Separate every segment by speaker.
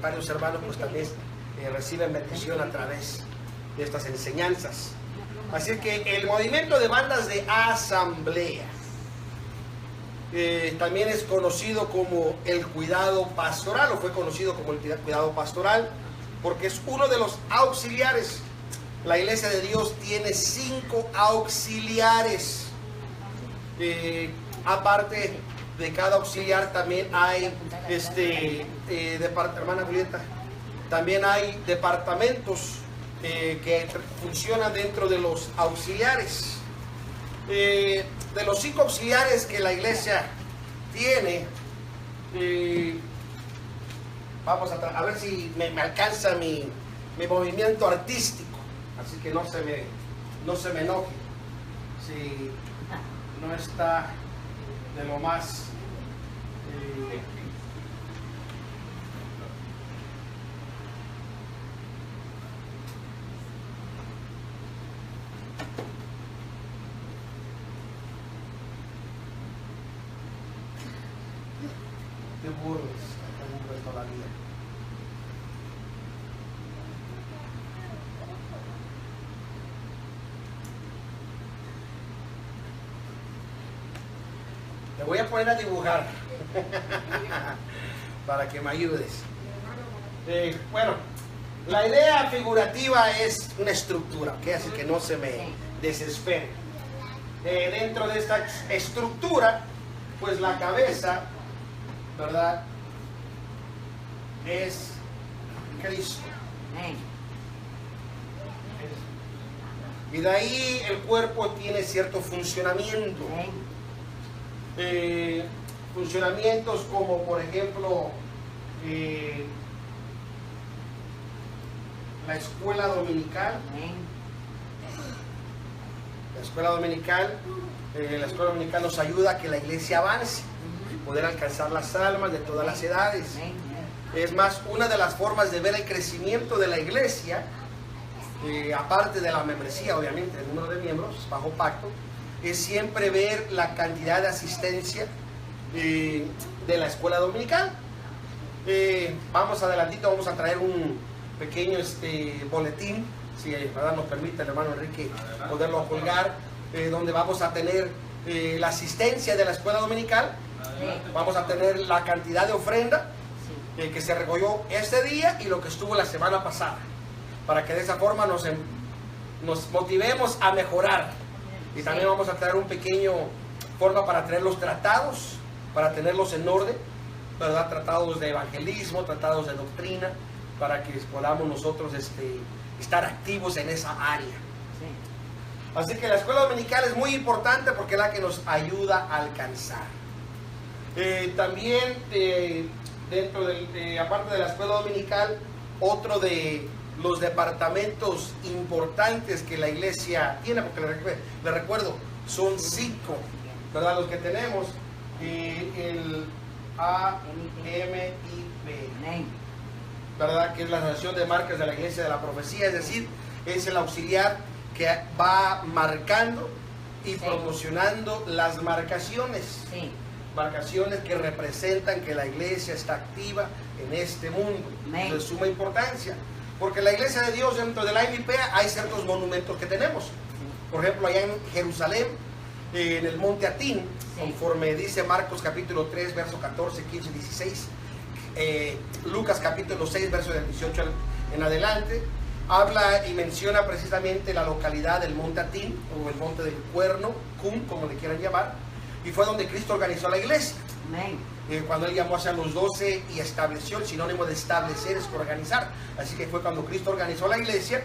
Speaker 1: varios hermanos pues también reciben bendición a través de estas enseñanzas. Así que el movimiento de bandas de asamblea también es conocido como el cuidado pastoral, o fue conocido como el cuidado pastoral, porque es uno de los auxiliares. La Iglesia de Dios tiene 5 auxiliares. Aparte de cada auxiliar también hay hermana Julieta, también hay departamentos que funcionan dentro de los auxiliares. De los 5 auxiliares que la iglesia tiene, vamos a ver si me alcanza mi movimiento artístico, así que no se me enoje si no está de lo más te burles toda la vida. Te voy a poner a dibujar para que me ayudes. Bueno, la idea figurativa es una estructura, ¿ok? Así que no se me desespere. Dentro de esta estructura, pues la cabeza, ¿verdad?, es Cristo. Y de ahí el cuerpo tiene cierto funcionamiento. Funcionamientos como, por ejemplo, la escuela dominical. La escuela dominical nos ayuda a que la iglesia avance, poder alcanzar las almas de todas las edades. Es más, una de las formas de ver el crecimiento de la iglesia, aparte de la membresía, obviamente, el número de miembros bajo pacto, es siempre ver la cantidad de asistencia de la escuela dominical. Vamos adelantito, vamos a traer un pequeño boletín, si ¿verdad?, nos permite el hermano Enrique poderlo colgar, donde vamos a tener la asistencia de la escuela dominical. Vamos a tener la cantidad de ofrenda que se recogió este día y lo que estuvo la semana pasada, para que de esa forma nos motivemos a mejorar. Y también vamos a traer un pequeño forma para traer los tratados, para tenerlos en orden, ¿verdad? Tratados de evangelismo, tratados de doctrina, para que podamos nosotros estar activos en esa área. Así que la escuela dominical es muy importante porque es la que nos ayuda a alcanzar. También dentro aparte de la escuela dominical, otro de los departamentos importantes que la iglesia tiene, porque le recuerdo, son 5, ¿verdad?, los que tenemos, el AMIP, ¿verdad?, que es la Asociación de Marcas de la Iglesia de la Profecía, es decir, es el auxiliar que va marcando y promocionando las marcaciones, marcaciones que representan que la iglesia está activa en este mundo. De suma importancia, porque la iglesia de Dios, dentro de la AMIP hay ciertos monumentos que tenemos. Por ejemplo, allá en Jerusalén, en el monte Atín, conforme dice Marcos capítulo 3, verso 14, 15 y 16, Lucas capítulo 6, verso del 18 en adelante, habla y menciona precisamente la localidad del monte Atín, o el monte del cuerno, Cum, como le quieran llamar, y fue donde Cristo organizó la iglesia. Cuando él llamó hacia los 12 y estableció, el sinónimo de establecer es organizar, así que fue cuando Cristo organizó la iglesia.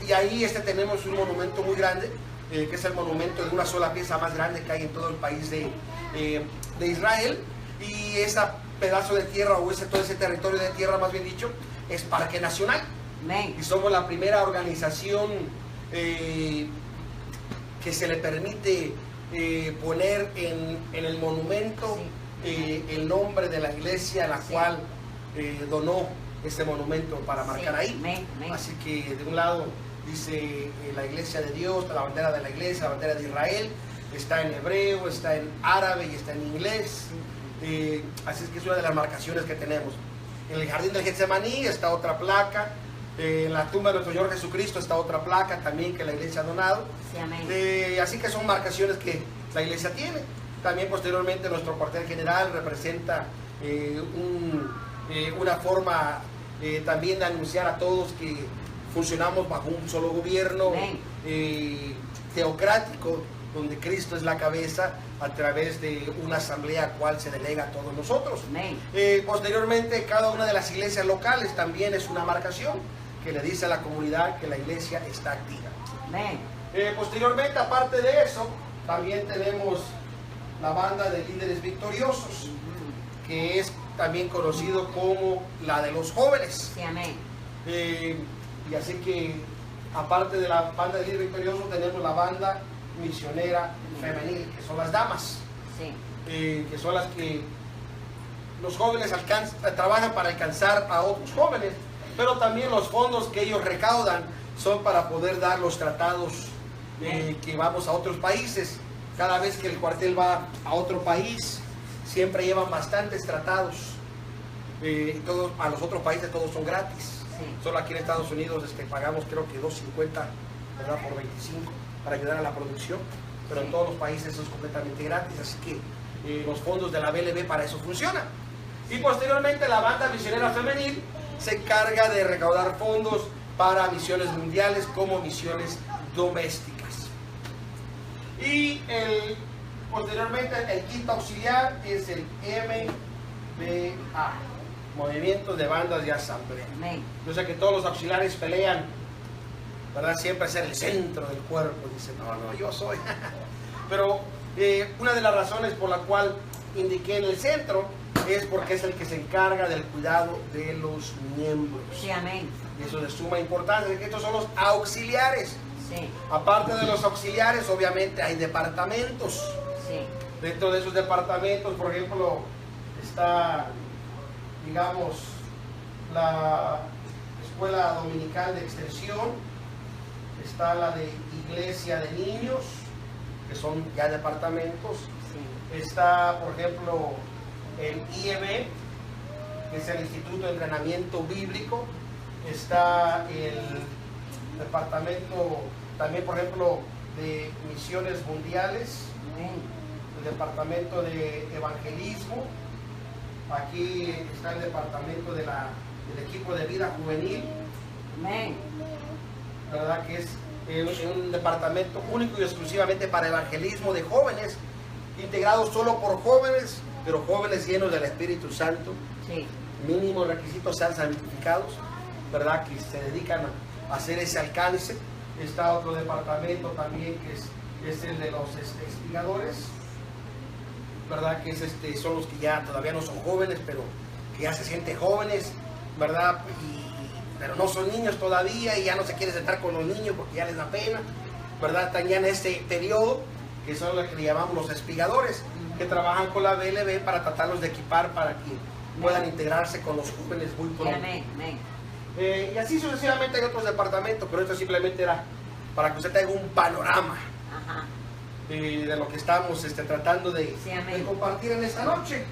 Speaker 1: Y ahí tenemos un monumento muy grande, que es el monumento de una sola pieza más grande que hay en todo el país de Israel, y ese pedazo de tierra, o todo ese territorio de tierra, más bien dicho, es parque nacional. Y somos la primera organización que se le permite poner en el monumento el nombre de la iglesia a la cual donó este monumento para marcar ahí. Así que de un lado dice la iglesia de Dios, la bandera de la iglesia, la bandera de Israel, está en hebreo, está en árabe y está en inglés. Así es que es una de las marcaciones que tenemos. En el jardín del Getsemaní está otra placa. En la tumba de nuestro Señor Jesucristo está otra placa también que la iglesia ha donado.
Speaker 2: Sí, amén.
Speaker 1: Así que son marcaciones que la iglesia tiene. También posteriormente nuestro cuartel general representa una forma también de anunciar a todos que funcionamos bajo un solo gobierno teocrático, donde Cristo es la cabeza a través de una asamblea cual se delega a todos nosotros. Posteriormente, cada una de las iglesias locales también es una marcación que le dice a la comunidad que la iglesia está activa. Posteriormente, aparte de eso, también tenemos la banda de líderes victoriosos, que es también conocido como la de los jóvenes.
Speaker 2: Sí, amén.
Speaker 1: Y así que, aparte de la banda de líderes victoriosos, tenemos la banda misionera femenil, que son las damas,
Speaker 2: Sí.
Speaker 1: Que son las que los jóvenes trabajan para alcanzar a otros jóvenes, pero también los fondos que ellos recaudan son para poder dar los tratados que vamos a otros países. Cada vez que el cuartel va a otro país, siempre llevan bastantes tratados. Todos, a los otros países todos son gratis.
Speaker 2: Sí.
Speaker 1: Solo aquí en Estados Unidos pagamos creo que $2.50, ¿verdad? Por 25 para ayudar a la producción, pero en todos los países eso es completamente gratis, así que los fondos de la BLB para eso funcionan. Y posteriormente la banda misionera femenil se encarga de recaudar fondos para misiones mundiales como misiones domésticas. Y posteriormente el quinto auxiliar es el MBA, Movimiento de Bandas de Asamblea.
Speaker 2: Amén.
Speaker 1: Yo sé que todos los auxiliares pelean, ¿verdad? Siempre ser el centro del cuerpo. Dicen, no, yo soy. Pero una de las razones por la cual indiqué en el centro es porque es el que se encarga del cuidado de los miembros.
Speaker 2: Sí, amén.
Speaker 1: Y eso es de suma importancia, que estos son los auxiliares.
Speaker 2: Sí.
Speaker 1: Aparte de los auxiliares, obviamente hay departamentos.
Speaker 2: Sí.
Speaker 1: Dentro de esos departamentos, por ejemplo, está, digamos, la escuela dominical de extensión, está la de iglesia de niños, que son ya departamentos.
Speaker 2: Sí.
Speaker 1: Está, por ejemplo, el IEB, que es el Instituto de Entrenamiento Bíblico. Está el departamento también, por ejemplo, de misiones mundiales.
Speaker 2: Amén.
Speaker 1: El departamento de evangelismo. Aquí está el departamento del equipo de vida juvenil.
Speaker 2: Amén.
Speaker 1: La verdad que es un departamento único y exclusivamente para evangelismo de jóvenes, integrado solo por jóvenes, pero jóvenes llenos del Espíritu Santo.
Speaker 2: Sí.
Speaker 1: Mínimos requisitos sean santificados, ¿verdad? Que se dedican a hacer ese alcance. Está otro departamento también que es el de los espigadores, ¿verdad? Que son los que ya todavía no son jóvenes, pero que ya se sienten jóvenes, ¿verdad? Pero no son niños todavía y ya no se quieren sentar con los niños porque ya les da pena, ¿verdad? Están ya en este periodo, que son los que le llamamos los espigadores, que trabajan con la BLB para tratarlos de equipar para que puedan integrarse con los jóvenes muy pronto.
Speaker 2: Amén. Amén.
Speaker 1: Y así sucesivamente hay otros departamentos, pero esto simplemente era para que usted tenga un panorama
Speaker 2: Ajá.
Speaker 1: de lo que estamos tratando de compartir en esta noche.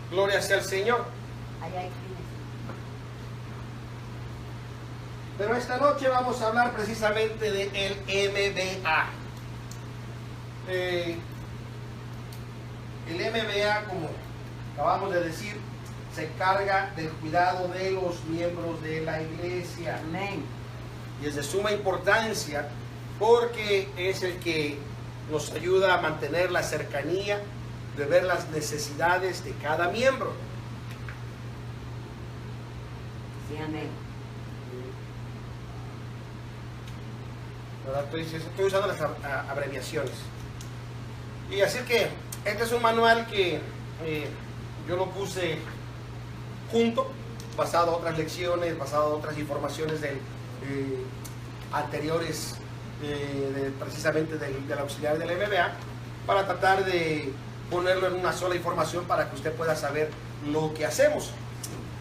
Speaker 1: Gloria sea al Señor.
Speaker 2: Allá hay
Speaker 1: Pero esta noche vamos a hablar precisamente del MBA. El MBA, como acabamos de decir, se encarga del cuidado de los miembros de la iglesia.
Speaker 2: Amén.
Speaker 1: Y es de suma importancia porque es el que nos ayuda a mantener la cercanía de ver las necesidades de cada miembro.
Speaker 2: Sí, amén.
Speaker 1: ¿Verdad? Estoy usando las abreviaciones. Y así que este es un manual que yo lo puse junto, basado a otras lecciones, basado a otras informaciones anteriores, precisamente del auxiliar del MBA, para tratar de ponerlo en una sola información para que usted pueda saber lo que hacemos.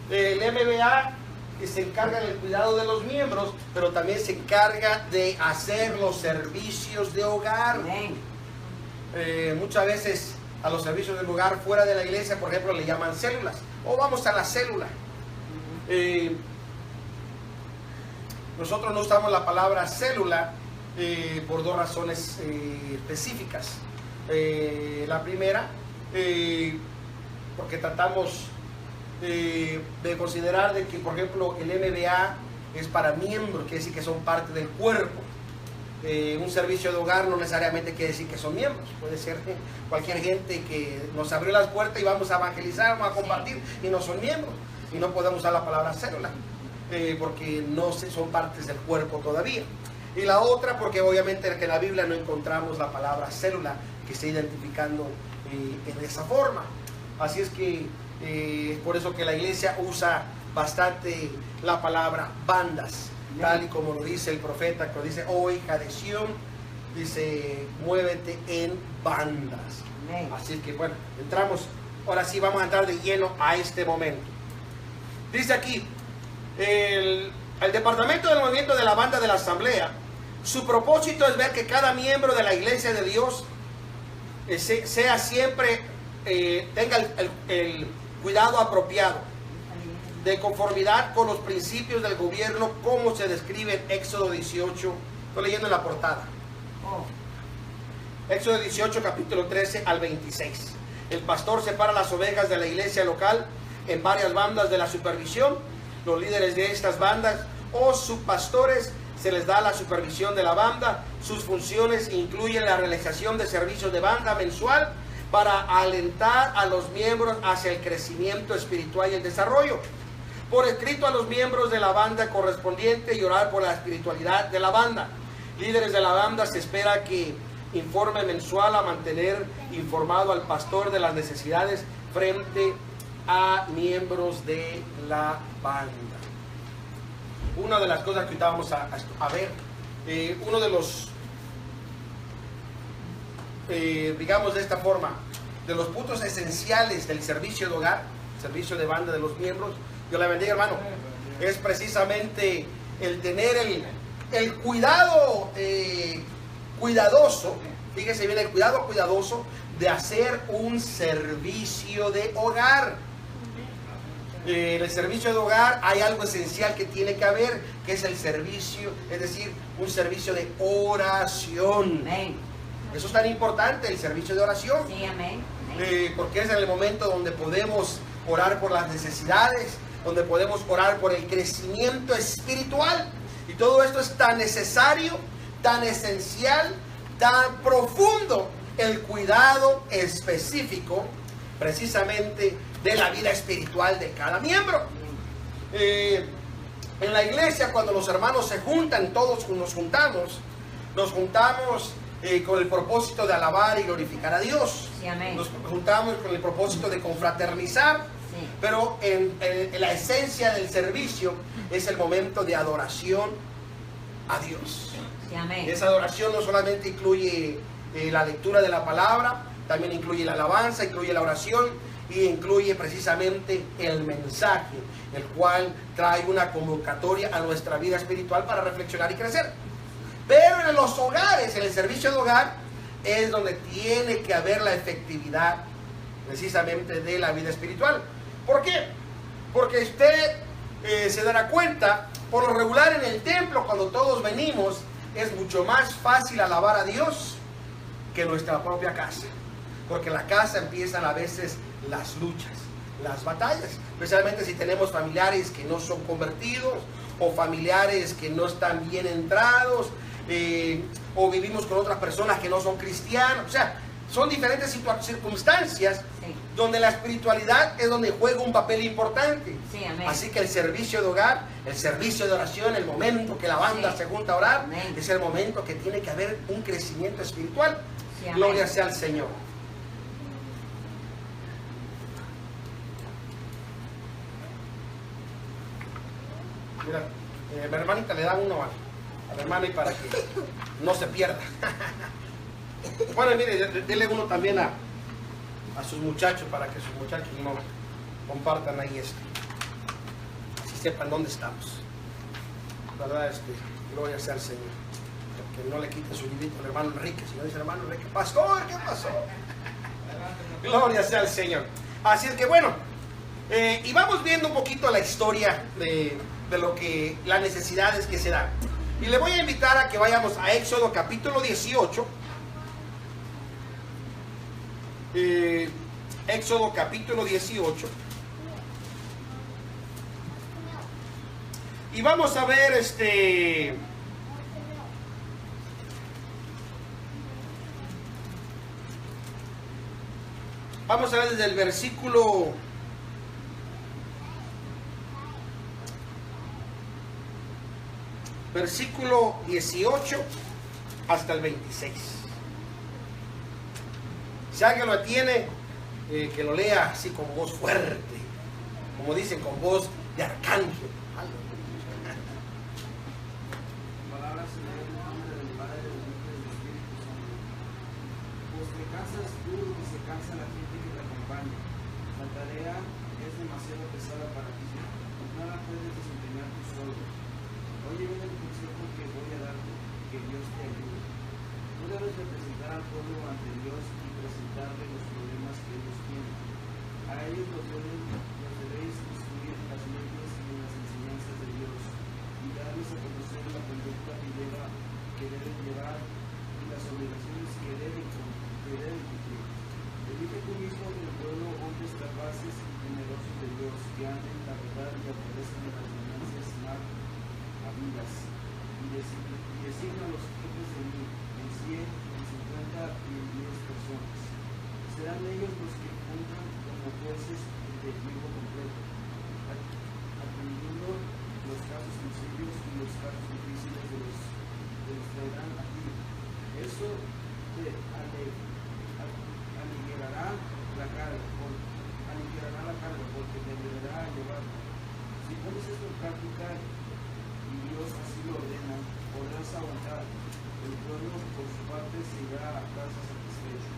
Speaker 1: El MBA se encarga del cuidado de los miembros, pero también se encarga de hacer los servicios de hogar. Muchas veces a los servicios del hogar fuera de la iglesia, por ejemplo, le llaman células O vamos a la célula. Nosotros no usamos la palabra célula por dos razones específicas. La primera, porque tratamos de considerar de que, por ejemplo, el MBA es para miembros, quiere decir que son parte del cuerpo. Un servicio de hogar no necesariamente quiere decir que son miembros, puede ser cualquier gente que nos abrió las puertas y vamos a evangelizar, vamos a compartir y no son miembros, y no podemos usar la palabra célula porque no son partes del cuerpo todavía. Y la otra, porque obviamente que en la Biblia no encontramos la palabra célula que esté identificando en esa forma. Así es que por eso que la iglesia usa bastante la palabra bandas, tal y como lo dice el profeta, que lo dice: oh hija de Sión, dice, muévete en bandas.
Speaker 2: Amén.
Speaker 1: Así es que bueno, entramos, ahora sí vamos a entrar de lleno a este momento. Dice aquí, el departamento del movimiento de la banda de la asamblea, su propósito es ver que cada miembro de la iglesia de Dios sea siempre, tenga el cuidado apropiado, de conformidad con los principios del gobierno, como se describe en Éxodo 18. Estoy leyendo en la portada. Éxodo 18, capítulo 13 al 26. El pastor separa las ovejas de la iglesia local en varias bandas de la supervisión. Los líderes de estas bandas o subpastores se les da la supervisión de la banda. Sus funciones incluyen la realización de servicios de banda mensual para alentar a los miembros hacia el crecimiento espiritual y el desarrollo. Por escrito a los miembros de la banda correspondiente y orar por la espiritualidad de la banda. Líderes de la banda se espera que informe mensual a mantener informado al pastor de las necesidades frente a miembros de la banda. Una de las cosas que ahorita vamos a ver, uno de los, digamos de esta forma, de los puntos esenciales del servicio de hogar, servicio de banda de los miembros, Dios le bendiga, hermano, es precisamente el tener el cuidado cuidadoso, fíjese bien, el cuidado cuidadoso de hacer un servicio de hogar. En el servicio de hogar hay algo esencial que tiene que haber, que es el servicio, es decir, un servicio de oración.
Speaker 2: Amén.
Speaker 1: Eso es tan importante, el servicio de oración.
Speaker 2: Sí, amén.
Speaker 1: Porque es en el momento donde podemos orar por las necesidades, donde podemos orar por el crecimiento espiritual. Y todo esto es tan necesario, tan esencial, tan profundo, el cuidado específico precisamente de la vida espiritual de cada miembro. En la iglesia, cuando los hermanos se juntan, todos nos juntamos con el propósito de alabar y glorificar a Dios.
Speaker 2: Sí, amén.
Speaker 1: Nos juntamos con el propósito de confraternizar.
Speaker 2: Sí.
Speaker 1: Pero en la esencia del servicio es el momento de adoración a Dios.
Speaker 2: Sí, amén.
Speaker 1: Esa adoración no solamente incluye la lectura de la palabra, también incluye la alabanza, incluye la oración y incluye precisamente el mensaje, el cual trae una convocatoria a nuestra vida espiritual para reflexionar y crecer. Pero en los hogares, en el servicio de hogar, es donde tiene que haber la efectividad precisamente de la vida espiritual. ¿Por qué? Porque usted se dará cuenta, por lo regular en el templo, cuando todos venimos, es mucho más fácil alabar a Dios que nuestra propia casa. Porque en la casa empiezan a veces las luchas, las batallas, especialmente si tenemos familiares que no son convertidos o familiares que no están bien entrados, o vivimos con otras personas que no son cristianos. O sea, son diferentes circunstancias,
Speaker 2: Sí.
Speaker 1: donde la espiritualidad es donde juega un papel importante.
Speaker 2: Sí, amén.
Speaker 1: Así que el servicio de hogar, el servicio de oración, el momento que la banda
Speaker 2: Sí.
Speaker 1: se junta a orar,
Speaker 2: Amén.
Speaker 1: es el momento que tiene que haber un crecimiento espiritual.
Speaker 2: Sí, amén.
Speaker 1: Gloria sea al Señor. Mira, mi hermanita le da uno a la hermana y para que no se pierda. Bueno, mire, dele uno también a sus muchachos para que sus muchachos no compartan ahí esto. Así sepan dónde estamos. ¿Verdad? Gloria sea al Señor. Que no le quite su librito al hermano Enrique. Si no dice hermano Enrique, pastor, ¿qué pasó? Gloria sea al Señor. Así es que bueno, Y vamos viendo un poquito la historia de lo que, las necesidades que se dan. Y le voy a invitar a que vayamos a Éxodo capítulo 18. Éxodo capítulo 18. Y vamos a ver vamos a ver desde el versículo 18 hasta el 26. Si alguien lo tiene, que lo lea así con voz fuerte, como dicen, con voz de arcángel.
Speaker 3: Palabras en el nombre del Padre, del Hijo y del Espíritu Santo. Pues te cansas tú y se cansa la gente que te acompaña. La tarea es demasiado pesada para ti. No la puedes desempeñar tú solo. Oye bien el consejo que voy a darte, que Dios te ayude. No debes representar al pueblo ante Dios y presentarle los problemas que ellos tienen. A ellos los debéis instruir en las leyes y en las enseñanzas de Dios, y darles a conocer la conducta que deben llevar y las obligaciones que deben cumplir. Elige tú mismo del pueblo hombres capaces y temerosos de Dios, que anden en la verdad y obedezcan las ordenanzas más habidas, y designa a los jefes de mí en 100, en 50 y en 10 personas. Serán ellos los que fundan como jueces de tiempo completo, atendiendo los casos sencillos y los casos difíciles de los traerán a ti. Eso te aligerará la carga, porque te ayudará a llevarla. Si pones esto en práctica y Dios así lo ordena, podrás aguantar. El pueblo por su parte se irá a casa satisfecho.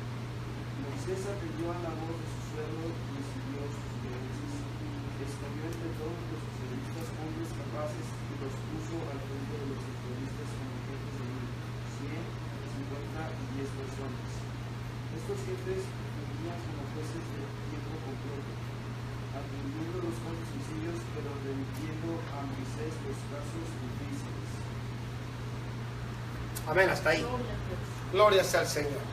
Speaker 3: Moisés atendió a la voz de su suegro y siguió sus sugerencias. Escogió entre todos los israelitas hombres capaces y los puso al frente de los israelitas como jefes de 100, 50 y 10 personas. Estos jefes fungían como jueces de tiempo completo, atendiendo los casos sencillos, pero remitiendo a Moisés los casos difíciles.
Speaker 1: Amén, hasta ahí. Gloria sea al Señor.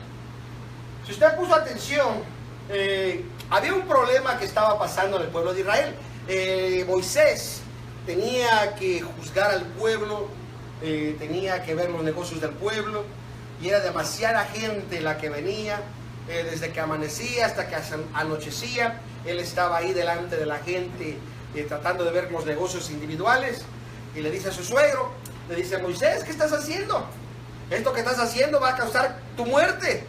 Speaker 1: Si usted puso atención, había un problema que estaba pasando en el pueblo de Israel. Moisés tenía que juzgar al pueblo, tenía que ver los negocios del pueblo, y era demasiada gente la que venía, desde que amanecía hasta que anochecía. Él estaba ahí delante de la gente, tratando de ver los negocios individuales, y le dice a su suegro, le dice: Moisés, ¿qué estás haciendo? Esto que estás haciendo va a causar tu muerte.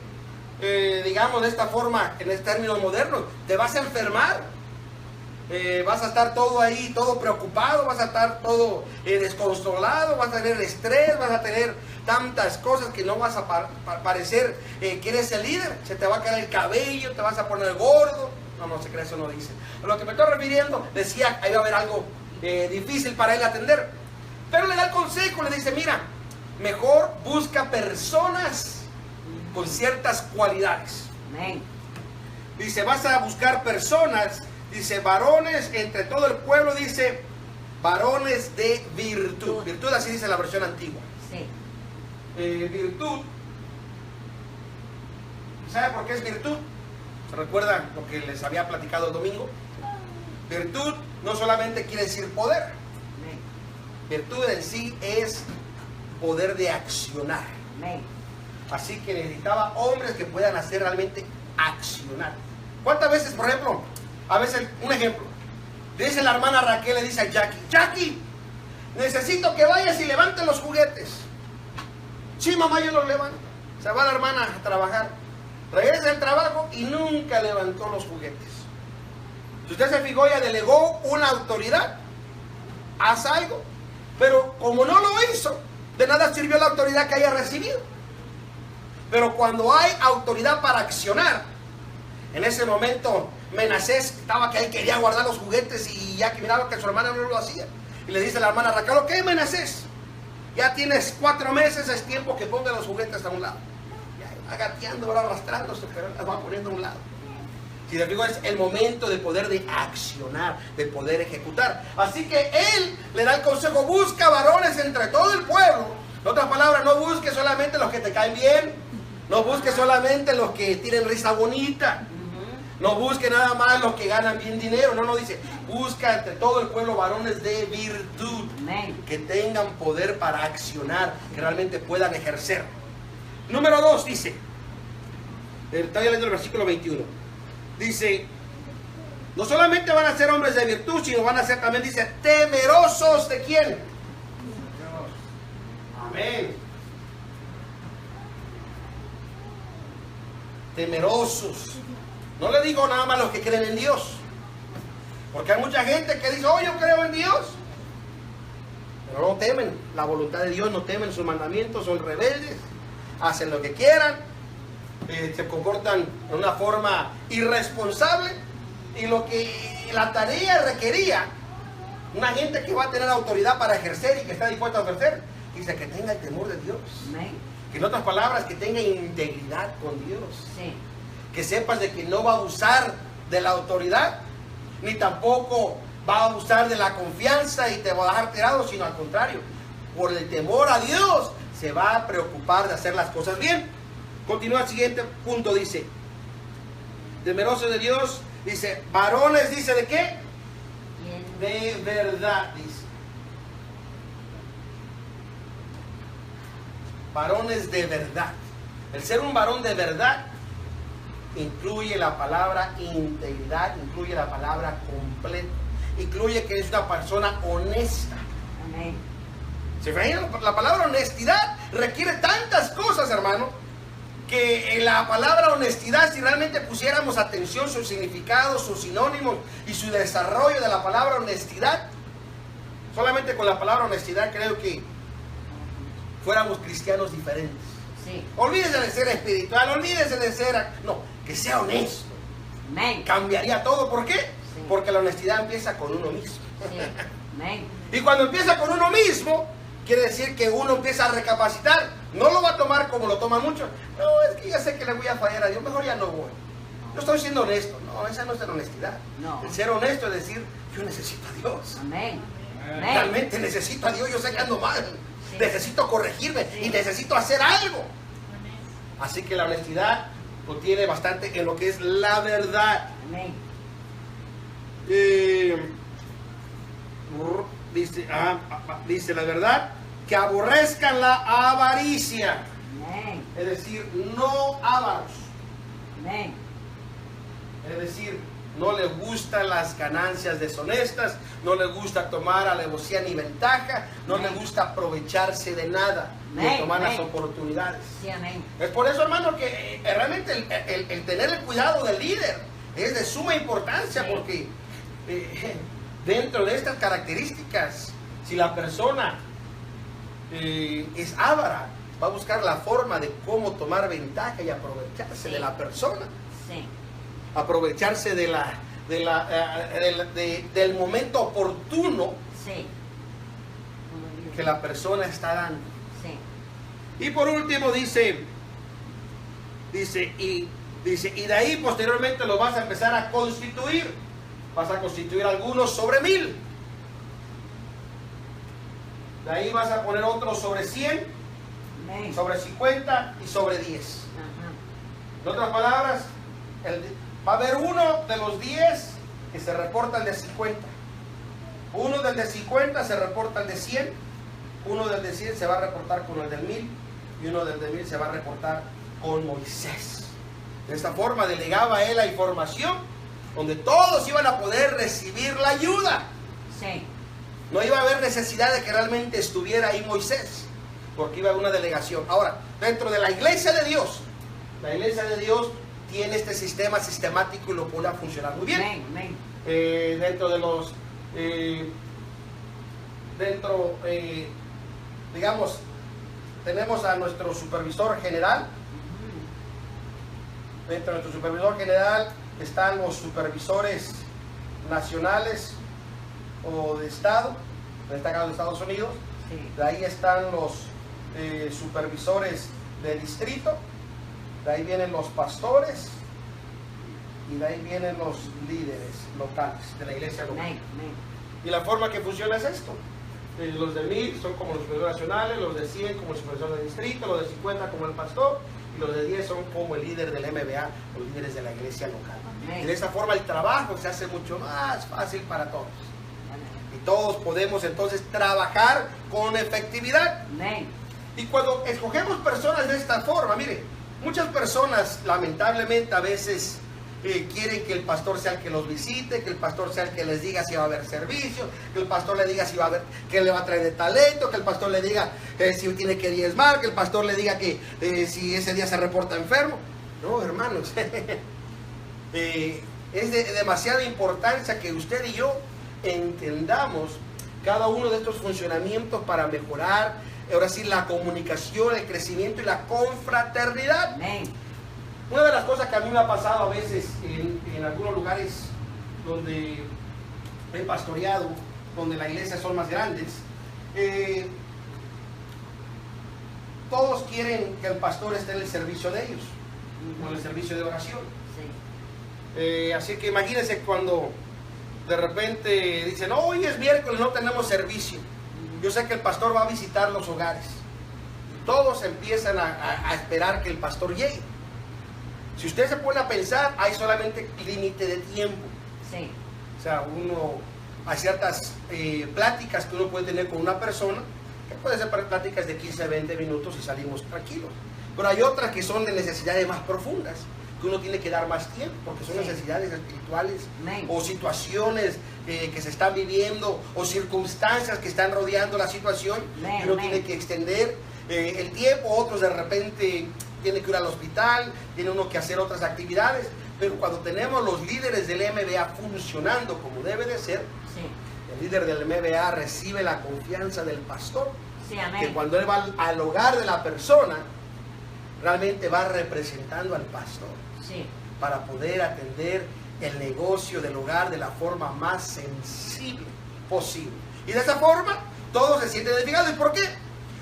Speaker 1: Digamos de esta forma, en términos modernos, te vas a enfermar. Vas a estar todo ahí, todo preocupado, vas a estar todo descontrolado, vas a tener estrés, vas a tener tantas cosas que no vas a parecer que eres el líder. Se te va a caer el cabello, te vas a poner gordo. No se cree, eso no dice. A lo que me estoy refiriendo, decía, ahí va a haber algo difícil para él atender. Pero le da el consejo, le dice: mira, mejor busca personas con ciertas cualidades.
Speaker 2: Amén.
Speaker 1: Dice, vas a buscar personas, dice, varones entre todo el pueblo, dice, varones de virtud. Virtud, así dice la versión antigua.
Speaker 2: Sí.
Speaker 1: Virtud. ¿Sabe por qué es virtud? ¿Se recuerdan lo que les había platicado el domingo? Virtud no solamente quiere decir poder.
Speaker 2: Amén.
Speaker 1: Virtud en sí es poder de accionar.
Speaker 2: Amén.
Speaker 1: Así que necesitaba hombres que puedan hacer realmente accionar. ¿Cuántas veces, por ejemplo, a veces, un ejemplo, le dice la hermana Raquel, le dice a Jackie: Jackie, necesito que vayas y levantes los juguetes. Sí, mamá, yo los levanto. Se va la hermana a trabajar, regresa del trabajo y nunca levantó los juguetes. Si usted se fijó, ella delegó una autoridad, haz algo, pero como no lo hizo, de nada sirvió la autoridad que haya recibido. Pero cuando hay autoridad para accionar, en ese momento Menasés estaba que él quería guardar los juguetes, y ya que miraba que su hermana no lo hacía, y le dice a la hermana Raquel: ¿qué, Menasés? Ya tienes 4 meses, es tiempo que ponga los juguetes a un lado. Ya va gateando, va arrastrándose, pero las va poniendo a un lado. Si te fijo, es el momento de poder de accionar, de poder ejecutar. Así que él le da el consejo: busca varones entre todo el pueblo. En otras palabras, no busques solamente los que te caen bien, no busques solamente los que tienen risa bonita, no busques nada más los que ganan bien dinero. No, dice, busca entre todo el pueblo varones de virtud, que tengan poder para accionar, que realmente puedan ejercer. Número 2 dice, estoy leyendo el versículo 21. Dice, no solamente van a ser hombres de virtud, sino van a ser también, dice, temerosos de quién. Dios. Amén. Temerosos. No le digo nada más a los que creen en Dios, porque hay mucha gente que dice: oh, yo creo en Dios, pero no temen la voluntad de Dios, no temen sus mandamientos, son rebeldes, hacen lo que quieran, se comportan de una forma irresponsable. Y lo que la tarea requería, una gente que va a tener autoridad para ejercer y que está dispuesta a ejercer, dice que tenga el temor de Dios.
Speaker 2: Amén.
Speaker 1: Que en otras palabras, que tenga integridad con Dios.
Speaker 2: Sí.
Speaker 1: Que sepas de que no va a abusar de la autoridad, ni tampoco va a abusar de la confianza y te va a dejar tirado, sino al contrario, por el temor a Dios, se va a preocupar de hacer las cosas bien. Continúa el siguiente punto, dice, temerosos de Dios, dice, varones, dice, ¿de qué? De verdad, dice. Varones de verdad. El ser un varón de verdad incluye la palabra integridad, incluye la palabra completo, incluye que es una persona honesta.
Speaker 2: Amén.
Speaker 1: ¿Se imaginan? La palabra honestidad requiere tantas cosas, hermano, que en la palabra honestidad, si realmente pusiéramos atención, sus significados, sus sinónimos y su desarrollo de la palabra honestidad, solamente con la palabra honestidad creo que fuéramos cristianos diferentes.
Speaker 2: Sí.
Speaker 1: Olvídese de ser espiritual, olvídese de ser... No, que sea honesto.
Speaker 2: Amén.
Speaker 1: Cambiaría todo. ¿Por qué?
Speaker 2: Sí.
Speaker 1: Porque la honestidad empieza con uno mismo.
Speaker 2: Sí. Amén.
Speaker 1: Y cuando empieza con uno mismo, quiere decir que uno empieza a recapacitar. No lo va a tomar como lo toman muchos. No, es que ya sé que le voy a fallar a Dios, mejor ya no voy. Yo estoy siendo honesto. No, esa no es la honestidad.
Speaker 2: No.
Speaker 1: El ser honesto es decir, yo necesito a Dios.
Speaker 2: Amén.
Speaker 1: Realmente necesito a Dios, yo sé que ando mal.
Speaker 2: Sí.
Speaker 1: Necesito corregirme y necesito hacer algo. Así que la honestidad contiene bastante en lo que es la verdad.
Speaker 2: Amén.
Speaker 1: Dice la verdad, que aborrezcan la avaricia.
Speaker 2: Amén.
Speaker 1: Es decir, no ávaros.
Speaker 2: Amén.
Speaker 1: Es decir, no les gustan las ganancias deshonestas, no les gusta tomar alevosía ni ventaja, no les gusta aprovecharse de nada, ni tomar las oportunidades.
Speaker 2: Sí, amén.
Speaker 1: Es por eso, hermano, que realmente el tener el cuidado del líder es de suma importancia,
Speaker 2: Sí.
Speaker 1: porque dentro de estas características, si la persona es avara, va a buscar la forma de cómo tomar ventaja y aprovecharse
Speaker 2: Sí.
Speaker 1: de la persona.
Speaker 2: Sí.
Speaker 1: Aprovecharse del momento oportuno
Speaker 2: Sí.
Speaker 1: que la persona está dando.
Speaker 2: Sí.
Speaker 1: Y por último dice, y de ahí posteriormente lo vas a empezar a constituir. Vas a constituir algunos sobre 1000. De ahí vas a poner otros sobre 100,
Speaker 2: Amén.
Speaker 1: sobre 50 y sobre 10.
Speaker 2: Ajá.
Speaker 1: En otras palabras, va a haber uno de los 10 que se reporta al de 50. Uno del de 50 se reporta al de 100. Uno del de 100 se va a reportar con el del 1000. Y uno del de 1000 se va a reportar con Moisés. De esta forma delegaba él la información, donde todos iban a poder recibir la ayuda.
Speaker 2: Sí.
Speaker 1: No iba a haber necesidad de que realmente estuviera ahí Moisés, porque iba a haber una delegación. Ahora, dentro de la iglesia de Dios, la iglesia de Dios tiene este sistema sistemático y lo pone a funcionar muy bien.
Speaker 2: Amén. Amén.
Speaker 1: Dentro de los... digamos, tenemos a nuestro supervisor general. Dentro de nuestro supervisor general están los supervisores nacionales o de estado, en este caso de Estados Unidos.
Speaker 2: Sí.
Speaker 1: De ahí están los supervisores de distrito. De ahí vienen los pastores. y de ahí vienen los líderes locales de la iglesia local.
Speaker 2: Amén. Amén.
Speaker 1: Y la forma que funciona es esto. Los de 1000 son como los supervisores nacionales, los de 100 como el supervisor del distrito, los de 50 como el pastor, y los de 10 son como el líder del MBA, los líderes de la iglesia local.
Speaker 2: Amén.
Speaker 1: Y de esta forma el trabajo se hace mucho más fácil para todos.
Speaker 2: Amén.
Speaker 1: Y todos podemos entonces trabajar con efectividad.
Speaker 2: Amén.
Speaker 1: Y cuando escogemos personas de esta forma, mire, muchas personas lamentablemente a veces quieren que el pastor sea el que los visite, que el pastor sea el que les diga si va a haber servicio, que el pastor le diga si va a haber, que le va a traer de talento, que el pastor le diga si tiene que diezmar, que el pastor le diga que si ese día se reporta enfermo. No, hermanos, es de demasiada importancia que usted y yo entendamos cada uno de estos funcionamientos para mejorar, ahora sí, la comunicación, el crecimiento y la confraternidad.
Speaker 2: Amén.
Speaker 1: Una de las cosas que a mí me ha pasado a veces en algunos lugares donde he pastoreado, donde las iglesias son más grandes, todos quieren que el pastor esté en el servicio de ellos, o en el servicio de oración.
Speaker 2: Sí.
Speaker 1: Así que imagínense cuando de repente dicen, no, hoy es miércoles, no tenemos servicio. Yo sé que el pastor va a visitar los hogares. Y todos empiezan a esperar que el pastor llegue. Si usted se pone a pensar, hay solamente límite de tiempo.
Speaker 2: Sí.
Speaker 1: O sea, hay ciertas pláticas que uno puede tener con una persona, que puede ser pláticas de 15 a 20 minutos y salimos tranquilos. Pero hay otras que son de necesidades más profundas, que uno tiene que dar más tiempo, porque son necesidades espirituales.
Speaker 2: Amén.
Speaker 1: O situaciones que se están viviendo, o circunstancias que están rodeando la situación,
Speaker 2: Amén.
Speaker 1: y uno
Speaker 2: Amén.
Speaker 1: tiene que extender el tiempo. Otros de repente tiene que ir al hospital, tiene uno que hacer otras actividades, pero cuando tenemos los líderes del MBA funcionando como debe de ser,
Speaker 2: Sí.
Speaker 1: el líder del MBA recibe la confianza del pastor,
Speaker 2: Sí.
Speaker 1: que
Speaker 2: Amén.
Speaker 1: cuando él va al hogar de la persona, realmente va representando al pastor
Speaker 2: Sí.
Speaker 1: para poder atender el negocio del hogar de la forma más sensible posible. Y de esa forma, todos se sienten identificados. ¿Y por qué?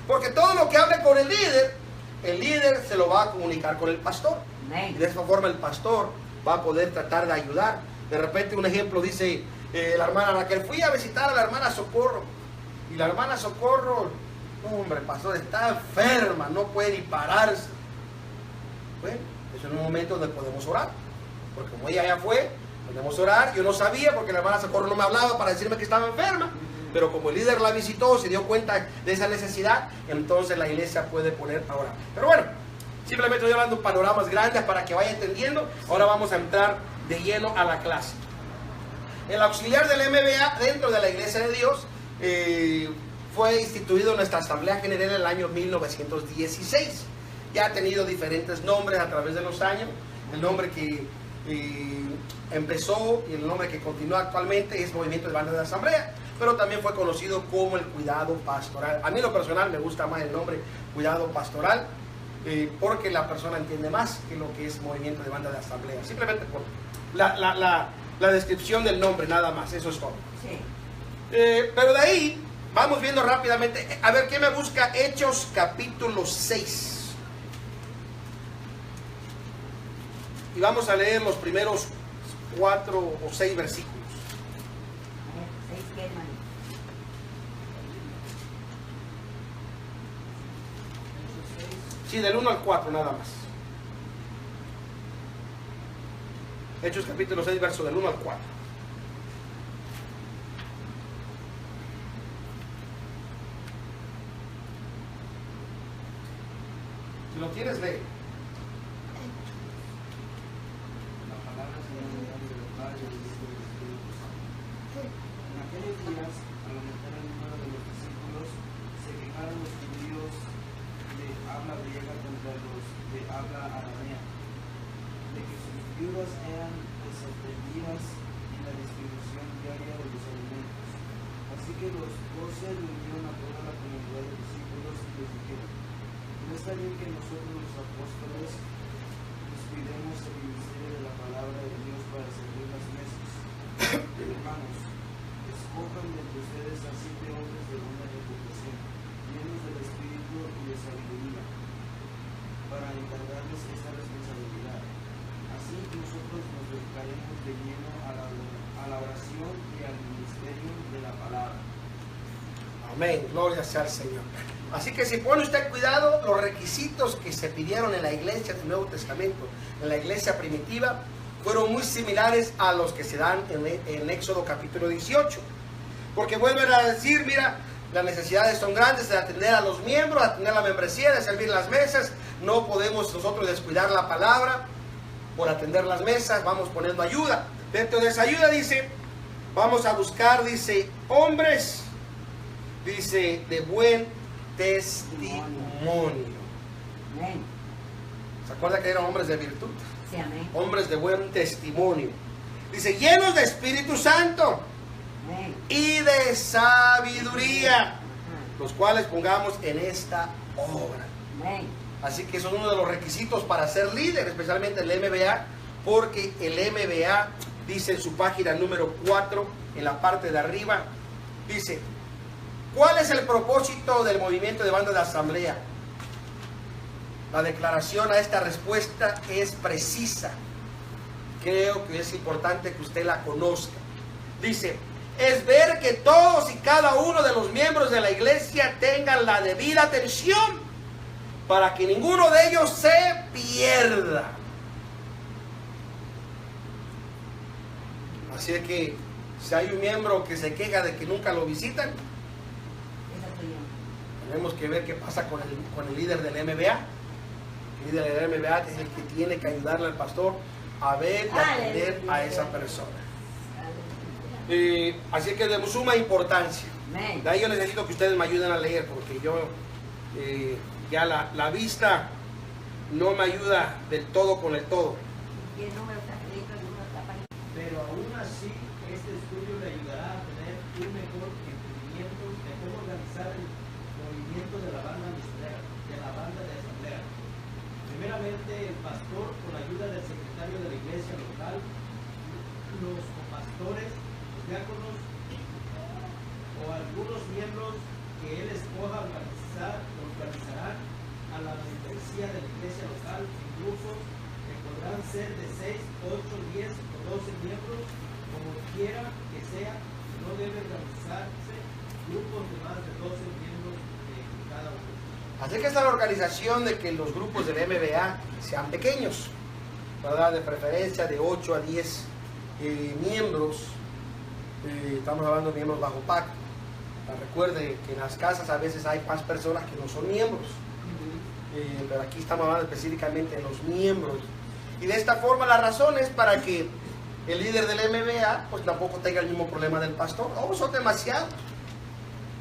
Speaker 1: Porque todo lo que hable con el líder se lo va a comunicar con el pastor. Y
Speaker 2: Amén.
Speaker 1: de esa forma el pastor va a poder tratar de ayudar. De repente un ejemplo dice la hermana Raquel, fui a visitar a la hermana Socorro. Y la hermana Socorro, hombre, pastor, está enferma, no puede ni pararse. Bueno, eso es un momento donde podemos orar. Porque como ella ya fue, podemos orar. Yo no sabía porque la hermana Socorro no me hablaba para decirme que estaba enferma. Pero como el líder la visitó, se dio cuenta de esa necesidad, entonces la iglesia puede poner a orar. Pero bueno, simplemente estoy hablando panoramas grandes para que vaya entendiendo. Ahora vamos a entrar de lleno a la clase. El auxiliar del MBA dentro de la Iglesia de Dios fue instituido en nuestra Asamblea General en el año 1916. Ya ha tenido diferentes nombres a través de los años. El nombre que empezó y el nombre que continúa actualmente es Movimiento de Bandas de Asamblea, pero también fue conocido como el Cuidado Pastoral. A mí en lo personal me gusta más el nombre Cuidado Pastoral, porque la persona entiende más que lo que es Movimiento de Bandas de Asamblea. Simplemente por la descripción del nombre, nada más, eso es todo.
Speaker 2: Sí.
Speaker 1: Pero de ahí vamos viendo rápidamente, a ver qué me busca Hechos capítulo 6. Y vamos a leer los primeros 4 o 6 versículos.
Speaker 2: A ver, 6 qué, hermano.
Speaker 1: Sí, del 1 al 4 nada más. Hechos capítulo 6, verso del 1 al 4. Si lo tienes, lee.
Speaker 3: La palabra se llama del Padre, del Hijo y del Espíritu Santo. En aquellos días, al aumentar el número de los discípulos, se quejaron los judíos de habla griega contra los de habla aramea, de que sus viudas eran desatendidas en la distribución diaria de los alimentos. Así que los 12 reunieron a toda la comunidad de discípulos y les dijeron: no está bien que nosotros los apóstoles descuidemos el ministerio de la palabra de Dios para servir las mesas. Hermanos, escojan de entre ustedes a 7 hombres de buena reputación, llenos del espíritu y de sabiduría, para encargarles esta responsabilidad. Así nosotros nos dedicaremos de lleno a la oración y al ministerio de la palabra.
Speaker 1: Amén, gloria sea al Señor. Así que si pone usted cuidado, los requisitos que se pidieron en la iglesia del Nuevo Testamento, en la iglesia primitiva, fueron muy similares a los que se dan en Éxodo capítulo 18. Porque vuelven a decir, mira, las necesidades son grandes de atender a los miembros, atender la membresía, de servir las mesas. No podemos nosotros descuidar la palabra por atender las mesas, vamos poniendo ayuda. Dentro de esa ayuda dice, vamos a buscar, dice, hombres, dice, de buen testimonio.
Speaker 2: Amén.
Speaker 1: ¿Se acuerda que eran hombres de virtud?
Speaker 2: Sí, amén.
Speaker 1: Hombres de buen testimonio. Dice, llenos de Espíritu Santo
Speaker 2: Amén.
Speaker 1: y de sabiduría,
Speaker 2: Ajá.
Speaker 1: los cuales pongamos en esta obra.
Speaker 2: Amén.
Speaker 1: Así que son uno de los requisitos para ser líder, especialmente el MBA, porque el MBA dice en su página número 4, en la parte de arriba, dice, ¿cuál es el propósito del movimiento de banda de asamblea? La declaración a esta respuesta es precisa. Creo que es importante que usted la conozca. Dice, es ver que todos y cada uno de los miembros de la iglesia tengan la debida atención para que ninguno de ellos se pierda. Así es que si hay un miembro que se queja de que nunca lo visitan,
Speaker 2: Esa soy yo.
Speaker 1: tenemos que ver qué pasa con el líder del MBA. El líder del MBA es el que tiene que ayudarle al pastor a ver y atender a esa persona. Así que de suma importancia.
Speaker 2: Amén.
Speaker 1: De ahí yo necesito que ustedes me ayuden a leer, porque yo ya la vista no me ayuda del todo con el todo.
Speaker 2: ¿Qué número está escrito en una tapa?
Speaker 4: Pero aún así, este estudio le ayudará a tener un mejor entendimiento de cómo organizar el movimiento de la banda misionera, de la banda de asamblea. Primeramente, el pastor, con la ayuda del secretario de la iglesia local, los copastores, los diáconos o algunos miembros que él escoja organizarán a la membresía de la iglesia local en grupos que podrán ser de 6, 8, 10 o 12 miembros, como quiera que sea. No deben organizarse grupos de más de 12 miembros de cada uno.
Speaker 1: Así que está la organización de que los grupos del MBA sean pequeños, ¿verdad? De preferencia de 8 a 10 miembros. Estamos hablando de miembros bajo pacto. Recuerde que en las casas a veces hay más personas que no son miembros. Pero aquí estamos hablando específicamente de los miembros. Y de esta forma la razón es para que el líder del MBA pues tampoco tenga el mismo problema del pastor. Oh, son demasiados.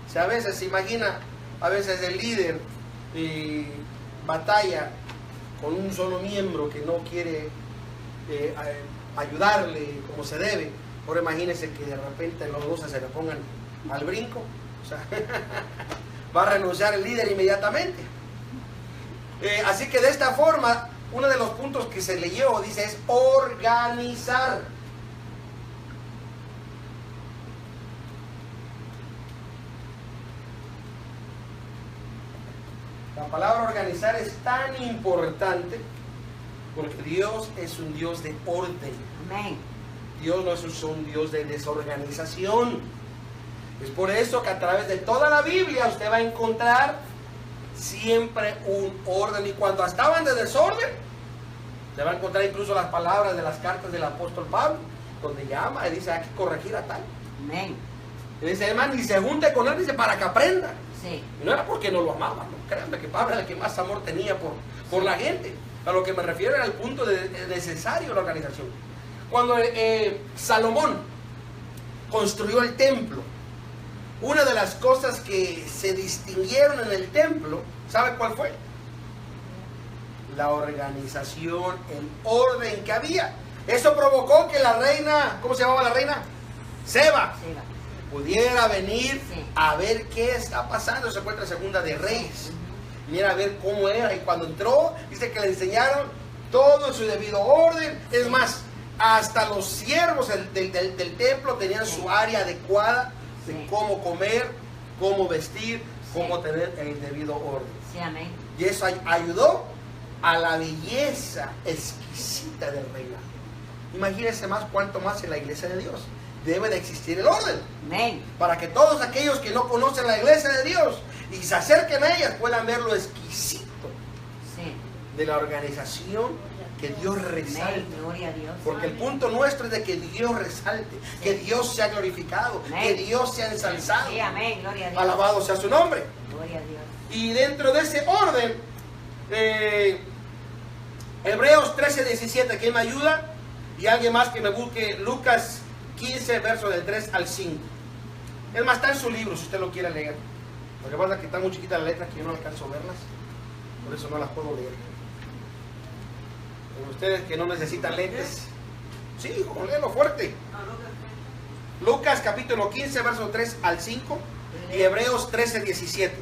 Speaker 1: O sea, a veces se imagina, a veces el líder batalla con un solo miembro que no quiere ayudarle como se debe. Ahora imagínense que de repente los dos se le pongan al brinco. O sea, va a renunciar el líder inmediatamente. Así que de esta forma, uno de los puntos que se leyó, dice, es organizar. La palabra organizar es tan importante porque Dios es un Dios de orden.
Speaker 2: Amén.
Speaker 1: Dios no es un Dios de desorganización. Es por eso que a través de toda la Biblia usted va a encontrar siempre un orden. Y cuando estaban de desorden, le va a encontrar incluso las palabras de las cartas del apóstol Pablo, donde llama y dice, hay que corregir a tal.
Speaker 2: Amén.
Speaker 1: Y dice, hermano, y se junte con él, dice, para que aprenda.
Speaker 2: Sí.
Speaker 1: Y no era porque no lo amaba, no. Créanme que Pablo era el que más amor tenía por la gente. A lo que me refiero era el punto necesario de la organización. Cuando Salomón construyó el templo, una de las cosas que se distinguieron en el templo, ¿sabe cuál fue? La organización, el orden que había. Eso provocó que la reina, ¿cómo se llamaba la reina? Seba, pudiera venir a ver qué está pasando. Se encuentra en Segunda de Reyes. Viniera a ver cómo era. Y cuando entró, dice que le enseñaron todo en su debido orden. Es más, hasta los siervos del templo tenían su área adecuada de cómo comer, cómo vestir, cómo tener el debido orden.
Speaker 2: Sí, amén.
Speaker 1: Y eso ayudó a la belleza exquisita del reinado. Imagínense más cuánto más en la iglesia de Dios. Debe de existir el orden.
Speaker 2: Amén.
Speaker 1: Para que todos aquellos que no conocen la iglesia de Dios y se acerquen a ella puedan ver lo exquisito
Speaker 2: Sí.
Speaker 1: de la organización que Dios resalte.
Speaker 2: Amén. Gloria a Dios.
Speaker 1: Porque el punto nuestro es de que Dios resalte, que Dios sea glorificado,
Speaker 2: Amén.
Speaker 1: que Dios sea ensalzado.
Speaker 2: Sí, amén. Gloria a Dios.
Speaker 1: Alabado sea su nombre.
Speaker 2: Gloria a Dios.
Speaker 1: Y dentro de ese orden, Hebreos 13:17, ¿quién me ayuda? Y alguien más que me busque Lucas 15, verso del 3 al 5. Es más, está en su libro si usted lo quiere leer. Lo que pasa es que está muy chiquita la letra que yo no alcanzo a verlas, por eso no las puedo leer. Pero ustedes que no necesitan lentes, sí, hijo, léelo fuerte. Lucas capítulo 15, verso 3 al 5 y Hebreos 13:17.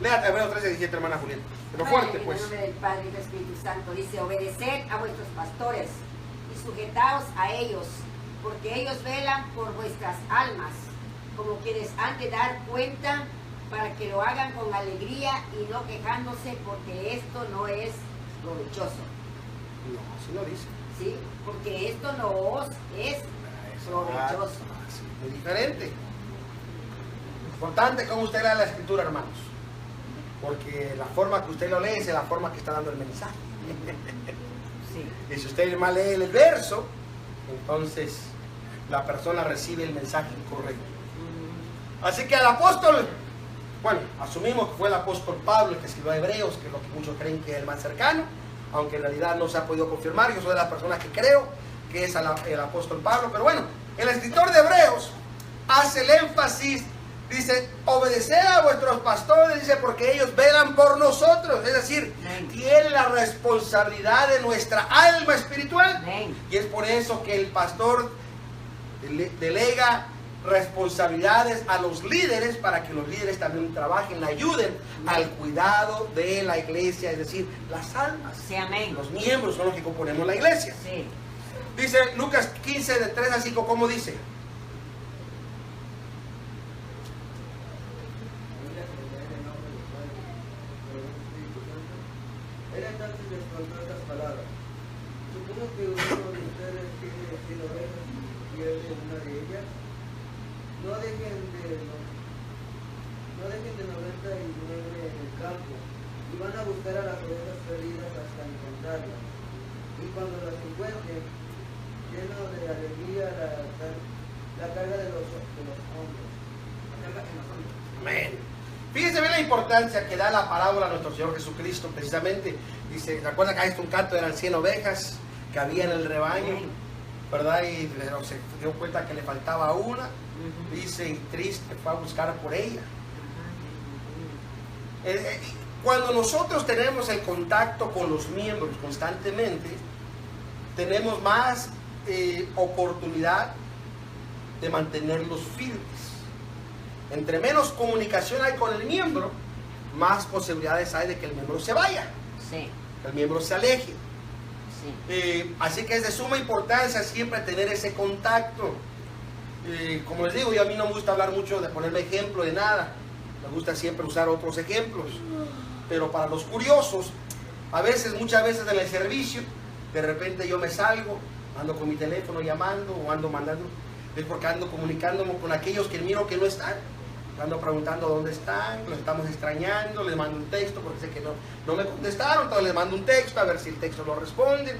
Speaker 1: Léate Hebreos 13:17, hermana Julieta. Pero fuerte, pues.
Speaker 2: En el nombre del Padre y del Espíritu Santo dice: obedeced a vuestros pastores y sujetaos a ellos, porque ellos velan por vuestras almas, como quienes han de dar cuenta, para que lo hagan con alegría y no quejándose, porque esto no es provechoso.
Speaker 1: No, así lo dice.
Speaker 2: ¿Sí? Porque esto no os es provechoso.
Speaker 1: Es diferente. Importante cómo usted lee la escritura, hermanos. Porque la forma que usted lo lee es la forma que está dando el mensaje.
Speaker 2: Sí.
Speaker 1: Y si usted mal lee el verso, entonces la persona recibe el mensaje incorrecto. Así que el apóstol, bueno, asumimos que fue el apóstol Pablo el que escribió a Hebreos, que es lo que muchos creen que es el más cercano, aunque en realidad no se ha podido confirmar. Yo soy de las personas que creo que es el apóstol Pablo, pero bueno, el escritor de Hebreos hace el énfasis. Dice, obedeced a vuestros pastores, dice, porque ellos velan por nosotros. Es decir, tienen la responsabilidad de nuestra alma espiritual.
Speaker 2: Amén.
Speaker 1: Y es por eso que el pastor delega responsabilidades a los líderes, para que los líderes también trabajen, ayuden al cuidado de la iglesia, es decir, las almas.
Speaker 2: Sí, amén.
Speaker 1: Los miembros son los que componemos la iglesia.
Speaker 2: Sí.
Speaker 1: Dice Lucas 15, de 3 a 5, ¿cómo dice?
Speaker 3: Él entonces les contó estas palabras: supongo que uno de ustedes tiene 100 ovejas y pierde una de ellas. No dejen de 99 en el campo y van a buscar a las ovejas perdidas hasta encontrarlas. Y cuando las encuentren, lleno de alegría, la carga de los hombros.
Speaker 1: Amén. Fíjense bien la importancia que da la parábola a nuestro Señor Jesucristo, precisamente. Dice, ¿se acuerdan que hay un canto? Eran 100 ovejas que había en el rebaño, ¿verdad? Y se dio cuenta que le faltaba una. Dice, y triste fue a buscar por ella. Cuando nosotros tenemos el contacto con los miembros constantemente, tenemos más oportunidad de mantenerlos firmes. Entre menos comunicación hay con el miembro, más posibilidades hay de que el miembro se vaya,
Speaker 2: Sí.
Speaker 1: que el miembro se aleje.
Speaker 2: Sí.
Speaker 1: Así que es de suma importancia siempre tener ese contacto. Como les digo, a mí no me gusta hablar mucho de ponerme ejemplo de nada. Me gusta siempre usar otros ejemplos. Pero para los curiosos, muchas veces en el servicio, de repente yo me salgo, ando con mi teléfono llamando o ando mandando. Es porque ando comunicándome con aquellos que miro que no están. Ando preguntando dónde están, los estamos extrañando, les mando un texto porque sé que no me contestaron, entonces les mando un texto a ver si el texto lo responden.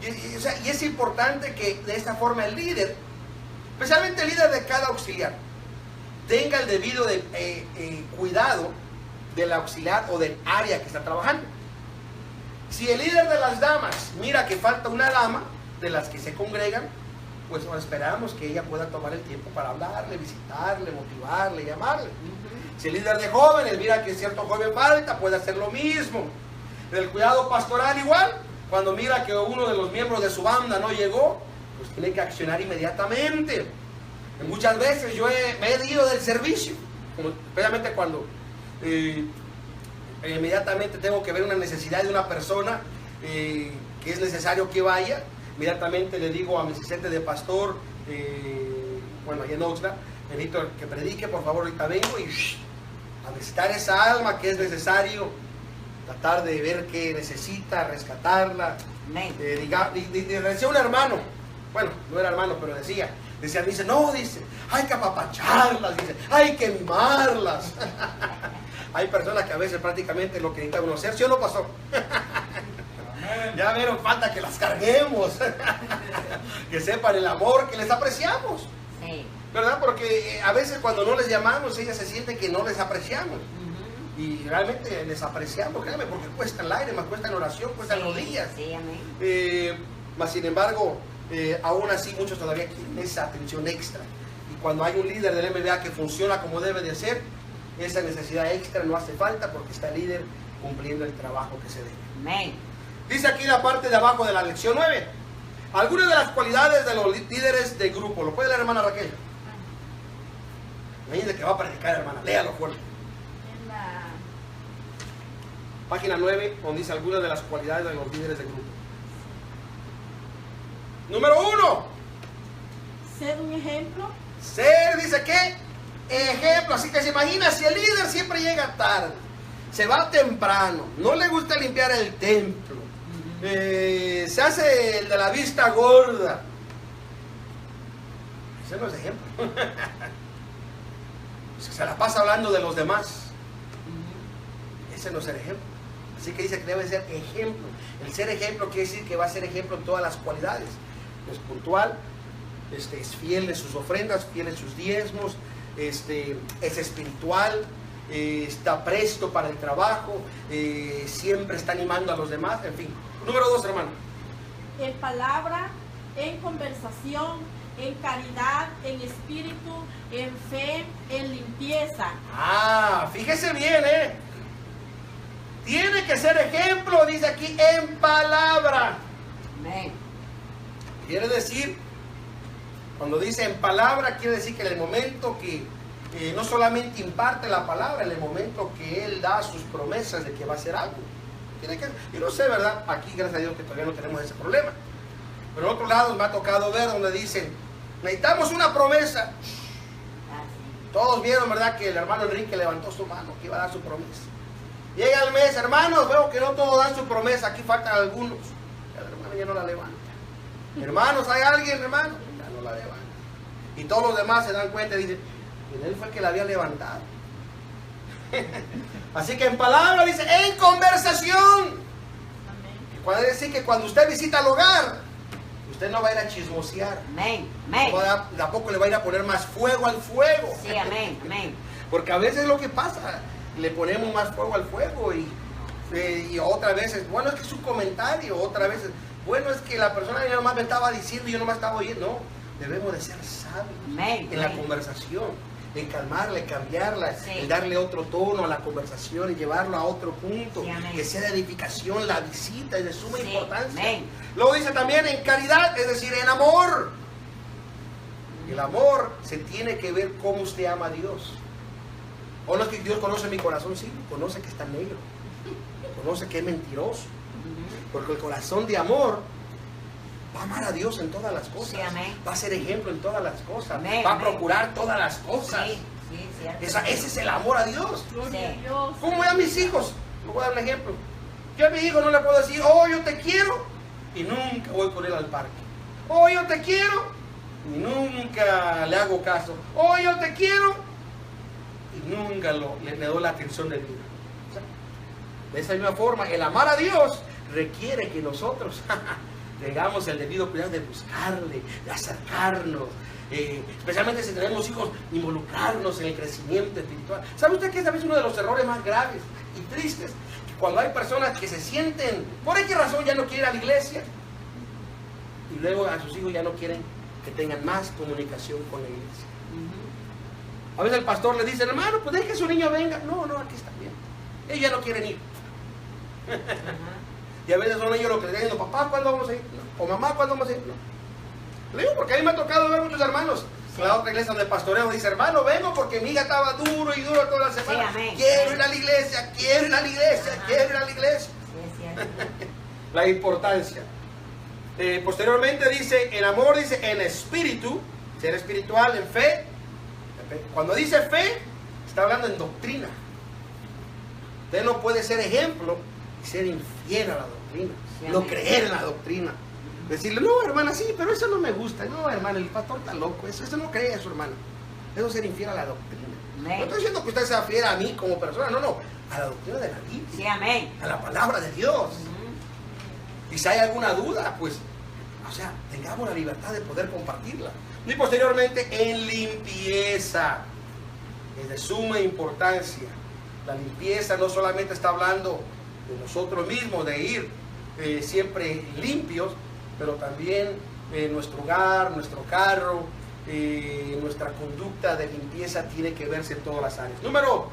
Speaker 1: Y es importante que de esta forma el líder, especialmente el líder de cada auxiliar, tenga el debido cuidado del auxiliar o del área que está trabajando. Si el líder de las damas mira que falta una dama de las que se congregan, pues esperamos que ella pueda tomar el tiempo para hablarle, visitarle, motivarle, llamarle. Si el líder de jóvenes mira que cierto joven falta, puede hacer lo mismo. Del cuidado pastoral igual, cuando mira que uno de los miembros de su banda no llegó, pues tiene que accionar inmediatamente. Y muchas veces yo me he ido del servicio, especialmente cuando inmediatamente tengo que ver una necesidad de una persona que es necesario que vaya. Inmediatamente le digo a mi asistente de pastor, allá en Oxnard, necesito que predique, por favor, ahorita vengo y a visitar esa alma que es necesario tratar de ver qué necesita, rescatarla.
Speaker 2: Amén.
Speaker 1: Decía un hermano, bueno, no era hermano, pero dice, no, dice, hay que apapacharlas, dice, hay que mimarlas. Hay personas que a veces prácticamente lo que necesita uno hacer, ¿sí o no pasó? Ya vieron, falta que las carguemos, que sepan el amor, que les apreciamos.
Speaker 2: Sí.
Speaker 1: ¿Verdad? Porque a veces cuando no les llamamos, ellas se sienten que no les apreciamos. Y realmente les apreciamos, créanme, porque cuesta el aire, más cuesta la oración, cuesta los días.
Speaker 2: Sí, amén.
Speaker 1: Mas sin embargo, aún así muchos todavía quieren esa atención extra. Y cuando hay un líder del MBA que funciona como debe de ser, esa necesidad extra no hace falta porque está el líder cumpliendo el trabajo que se debe.
Speaker 2: Amén.
Speaker 1: Dice aquí la parte de abajo de la lección 9. Algunas de las cualidades de los líderes de grupo. ¿Lo puede leer, hermana Raquel? Imagínate que va a predicar, hermana. Léalo fuerte.
Speaker 5: En la
Speaker 1: Página 9, donde dice algunas de las cualidades de los líderes de grupo. Número 1.
Speaker 5: ser un ejemplo.
Speaker 1: Ser, dice que, ejemplo. Así que se imagina, si el líder siempre llega tarde, se va temprano, no le gusta limpiar el templo, se hace el de la vista gorda. Ese no es ejemplo. Se la pasa hablando de los demás. Ese no es el ejemplo. Así que dice que debe ser ejemplo. El ser ejemplo quiere decir que va a ser ejemplo en todas las cualidades. Es puntual, es fiel en sus ofrendas, fiel en sus diezmos, es espiritual, está presto para el trabajo, siempre está animando a los demás, en fin. Número 2, hermano.
Speaker 5: En palabra, en conversación, en caridad, en espíritu, en fe, en limpieza.
Speaker 1: Fíjese bien, tiene que ser ejemplo, dice aquí, en palabra.
Speaker 2: Amén.
Speaker 1: Quiere decir, cuando dice en palabra, quiere decir que en el momento que no solamente imparte la palabra, en el momento que Él da sus promesas de que va a hacer algo. Y no sé, ¿verdad? Aquí, gracias a Dios, que todavía no tenemos ese problema. Pero en otros lados me ha tocado ver donde dicen, necesitamos una promesa. Todos vieron, ¿verdad?, que el hermano Enrique levantó su mano, que iba a dar su promesa. Llega el mes, hermanos, veo que no todos dan su promesa, aquí faltan algunos. El hermano ya no la levanta. Hermanos, ¿hay alguien, hermano? Ya no la levanta. Y todos los demás se dan cuenta y dicen, él fue el que la había levantado. Así que en palabra dice, en conversación.
Speaker 5: Amén.
Speaker 1: Quiere decir que cuando usted visita el hogar, usted no va a ir a chismosear.
Speaker 2: Amén. Amén.
Speaker 1: Tampoco le va a ir a poner más fuego al fuego.
Speaker 2: Sí, amén. Amén.
Speaker 1: Porque a veces es lo que pasa, le ponemos más fuego al fuego y otras veces, bueno, es que es un comentario, otras veces, bueno, es que la persona ya nomás me estaba diciendo y yo nomás estaba oyendo. No, debemos de ser sabios
Speaker 2: Amén.
Speaker 1: en la conversación, en calmarla, en cambiarla,
Speaker 2: Sí.
Speaker 1: en darle otro tono a la conversación y llevarlo a otro punto,
Speaker 2: Sí, amén.
Speaker 1: que sea de edificación, la visita es de suma
Speaker 2: Sí,
Speaker 1: importancia.
Speaker 2: amén.
Speaker 1: Luego dice también en caridad, es decir, en amor. El amor se tiene que ver cómo usted ama a Dios. O no es que Dios conoce mi corazón, sí, conoce que está negro, conoce que es mentiroso, porque el corazón de amor va a amar a Dios en todas las cosas,
Speaker 2: Sí, amén.
Speaker 1: va a ser ejemplo en todas las cosas,
Speaker 2: Amén,
Speaker 1: va a
Speaker 2: amén.
Speaker 1: procurar todas las cosas.
Speaker 2: Sí, sí, cierto.
Speaker 1: Ese es el amor a Dios.
Speaker 5: Gloria
Speaker 2: Sí.
Speaker 5: a Dios.
Speaker 1: ¿Cómo voy a mis hijos? Le voy a dar un ejemplo. Yo a mi hijo no le puedo decir, oh, yo te quiero, y nunca voy con él al parque. Oh, yo te quiero, y nunca le hago caso. Oh, yo te quiero, y nunca le doy la atención de vida. O sea, de esa misma forma, el amar a Dios requiere que nosotros tengamos el debido cuidado de buscarle, de acercarnos, especialmente si tenemos hijos, involucrarnos en el crecimiento espiritual. ¿Sabe usted que es a veces uno de los errores más graves y tristes? Que cuando hay personas que se sienten, ¿por qué razón ya no quieren ir a la iglesia? Y luego a sus hijos ya no quieren que tengan más comunicación con la iglesia. A veces el pastor le dice, hermano, pues deje que su niño venga. No, aquí está bien. Ellos ya no quieren ir. Y a veces son ellos los que le dicen, diciendo, papá, ¿cuándo vamos a ir? No. O mamá, ¿cuándo vamos a ir? No. Le digo, porque a mí me ha tocado ver muchos hermanos.
Speaker 2: Sí.
Speaker 1: La otra iglesia donde pastoreo dice, hermano, vengo porque mi hija estaba duro y duro toda la semana.
Speaker 2: Sí, amén.
Speaker 1: Quiero ir a la iglesia, quiero ir a la iglesia,
Speaker 2: Ajá.
Speaker 1: quiero ir a la iglesia.
Speaker 2: Sí, es cierto.
Speaker 1: La importancia. Posteriormente dice, en amor, dice, en espíritu, ser espiritual, en fe. Cuando dice fe, está hablando en doctrina. Usted no puede ser ejemplo y ser infiel a la doctrina,
Speaker 2: Sí,
Speaker 1: no
Speaker 2: amén.
Speaker 1: creer en la doctrina. Decirle, no, hermana, sí, pero eso no me gusta. No, hermana, el pastor está loco. Eso no cree eso, hermana. Eso es ser infiel a la doctrina.
Speaker 2: Amén.
Speaker 1: No estoy diciendo que usted sea fiel a mí como persona, no. A la doctrina de la Biblia,
Speaker 2: Sí, amén.
Speaker 1: a la palabra de Dios.
Speaker 2: Ujú.
Speaker 1: Y si hay alguna duda, pues, o sea, tengamos la libertad de poder compartirla. Y posteriormente, en limpieza. Es de suma importancia. La limpieza no solamente está hablando de nosotros mismos, de ir siempre limpios, pero también nuestro hogar, nuestro carro, nuestra conducta de limpieza tiene que verse en todas las áreas. Número,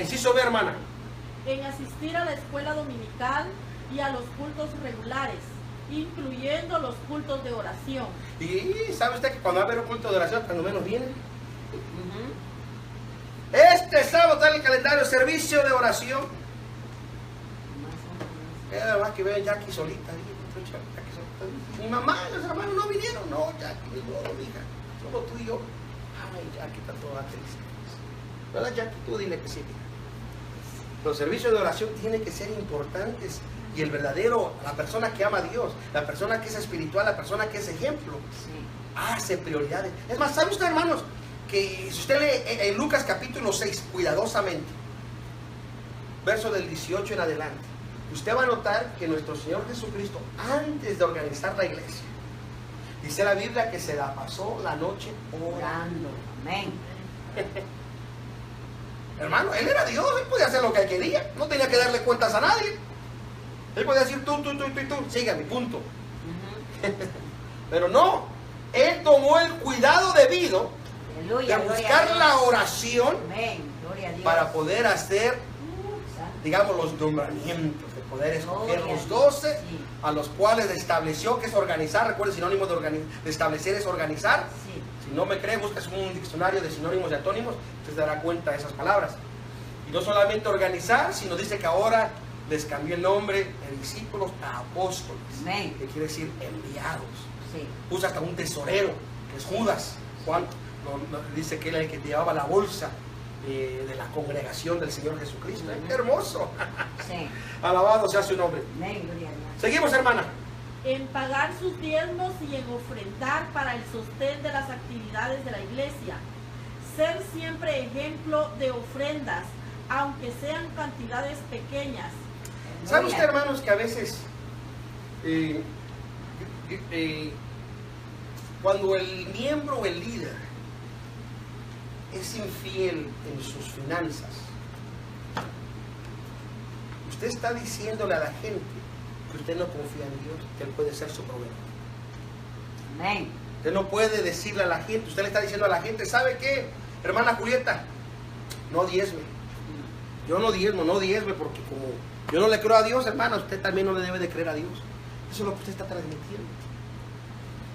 Speaker 1: inciso B, hermana.
Speaker 5: En asistir a la escuela dominical y a los cultos regulares, incluyendo los cultos de oración.
Speaker 1: Y sabe usted que cuando va a haber un culto de oración, cuando menos viene.
Speaker 2: Ujú.
Speaker 1: Este sábado está en el calendario servicio de oración. Además que vean Jackie solita. Jackie solita. Mi mamá y los hermanos no vinieron. No, Jackie, mi modo, hija. Solo tú y yo. Ay, Jackie está toda triste. ¿Verdad, Jackie? Tú dile que sí. Los servicios de oración tienen que ser importantes. Y el verdadero, la persona que ama a Dios, la persona que es espiritual, la persona que es ejemplo,
Speaker 2: Sí.
Speaker 1: hace prioridades. Es más, ¿sabe usted, hermanos? Que si usted lee en Lucas capítulo 6, cuidadosamente, verso del 18 en adelante, usted va a notar que nuestro Señor Jesucristo, antes de organizar la iglesia, dice la Biblia que se la pasó la noche orando.
Speaker 2: Orando. Amén.
Speaker 1: Hermano, Él era Dios, Él podía hacer lo que Él quería, no tenía que darle cuentas a nadie. Él podía decir tú, sígame, punto.
Speaker 2: Ujú.
Speaker 1: Pero no, Él tomó el cuidado debido de
Speaker 2: Aleluya. Gloria a
Speaker 1: buscar
Speaker 2: Dios.
Speaker 1: la oración
Speaker 2: Amén. Gloria a Dios.
Speaker 1: para poder hacer,
Speaker 2: Santo.
Speaker 1: digamos, los nombramientos, de poder escoger
Speaker 2: Gloria
Speaker 1: los
Speaker 2: a
Speaker 1: 12
Speaker 2: Dios, sí.
Speaker 1: a los cuales estableció, que es organizar. Recuerde, sinónimo de establecer es organizar.
Speaker 2: Sí.
Speaker 1: Si no me cree, buscas un diccionario de sinónimos y antónimos, usted se dará cuenta de esas palabras. Y no solamente organizar, sino dice que ahora les cambió el nombre de discípulos a apóstoles,
Speaker 2: Amén.
Speaker 1: que quiere decir enviados.
Speaker 2: Sí.
Speaker 1: Puso hasta un tesorero, que es Judas. Juan dice que él era el que llevaba la bolsa de la congregación del Señor Jesucristo. ¡Qué hermoso!
Speaker 2: Sí.
Speaker 1: Alabado sea su nombre.
Speaker 2: Amén. Gloria a Dios.
Speaker 1: Seguimos, hermana.
Speaker 5: En pagar sus diezmos y en ofrendar para el sostén de las actividades de la iglesia. Ser siempre ejemplo de ofrendas, aunque sean cantidades pequeñas.
Speaker 1: ¿Sabe
Speaker 2: Gloria.
Speaker 1: usted, hermanos, que a veces cuando el miembro o el líder es infiel en sus finanzas, usted está diciéndole a la gente que usted no confía en Dios, que Él puede ser su proveedor.
Speaker 2: Amén.
Speaker 1: Usted no puede decirle a la gente, usted le está diciendo a la gente, ¿sabe qué? Hermana Julieta, no diezme. Yo no diezme porque como yo no le creo a Dios, hermana, usted también no le debe de creer a Dios. Eso es lo que usted está transmitiendo.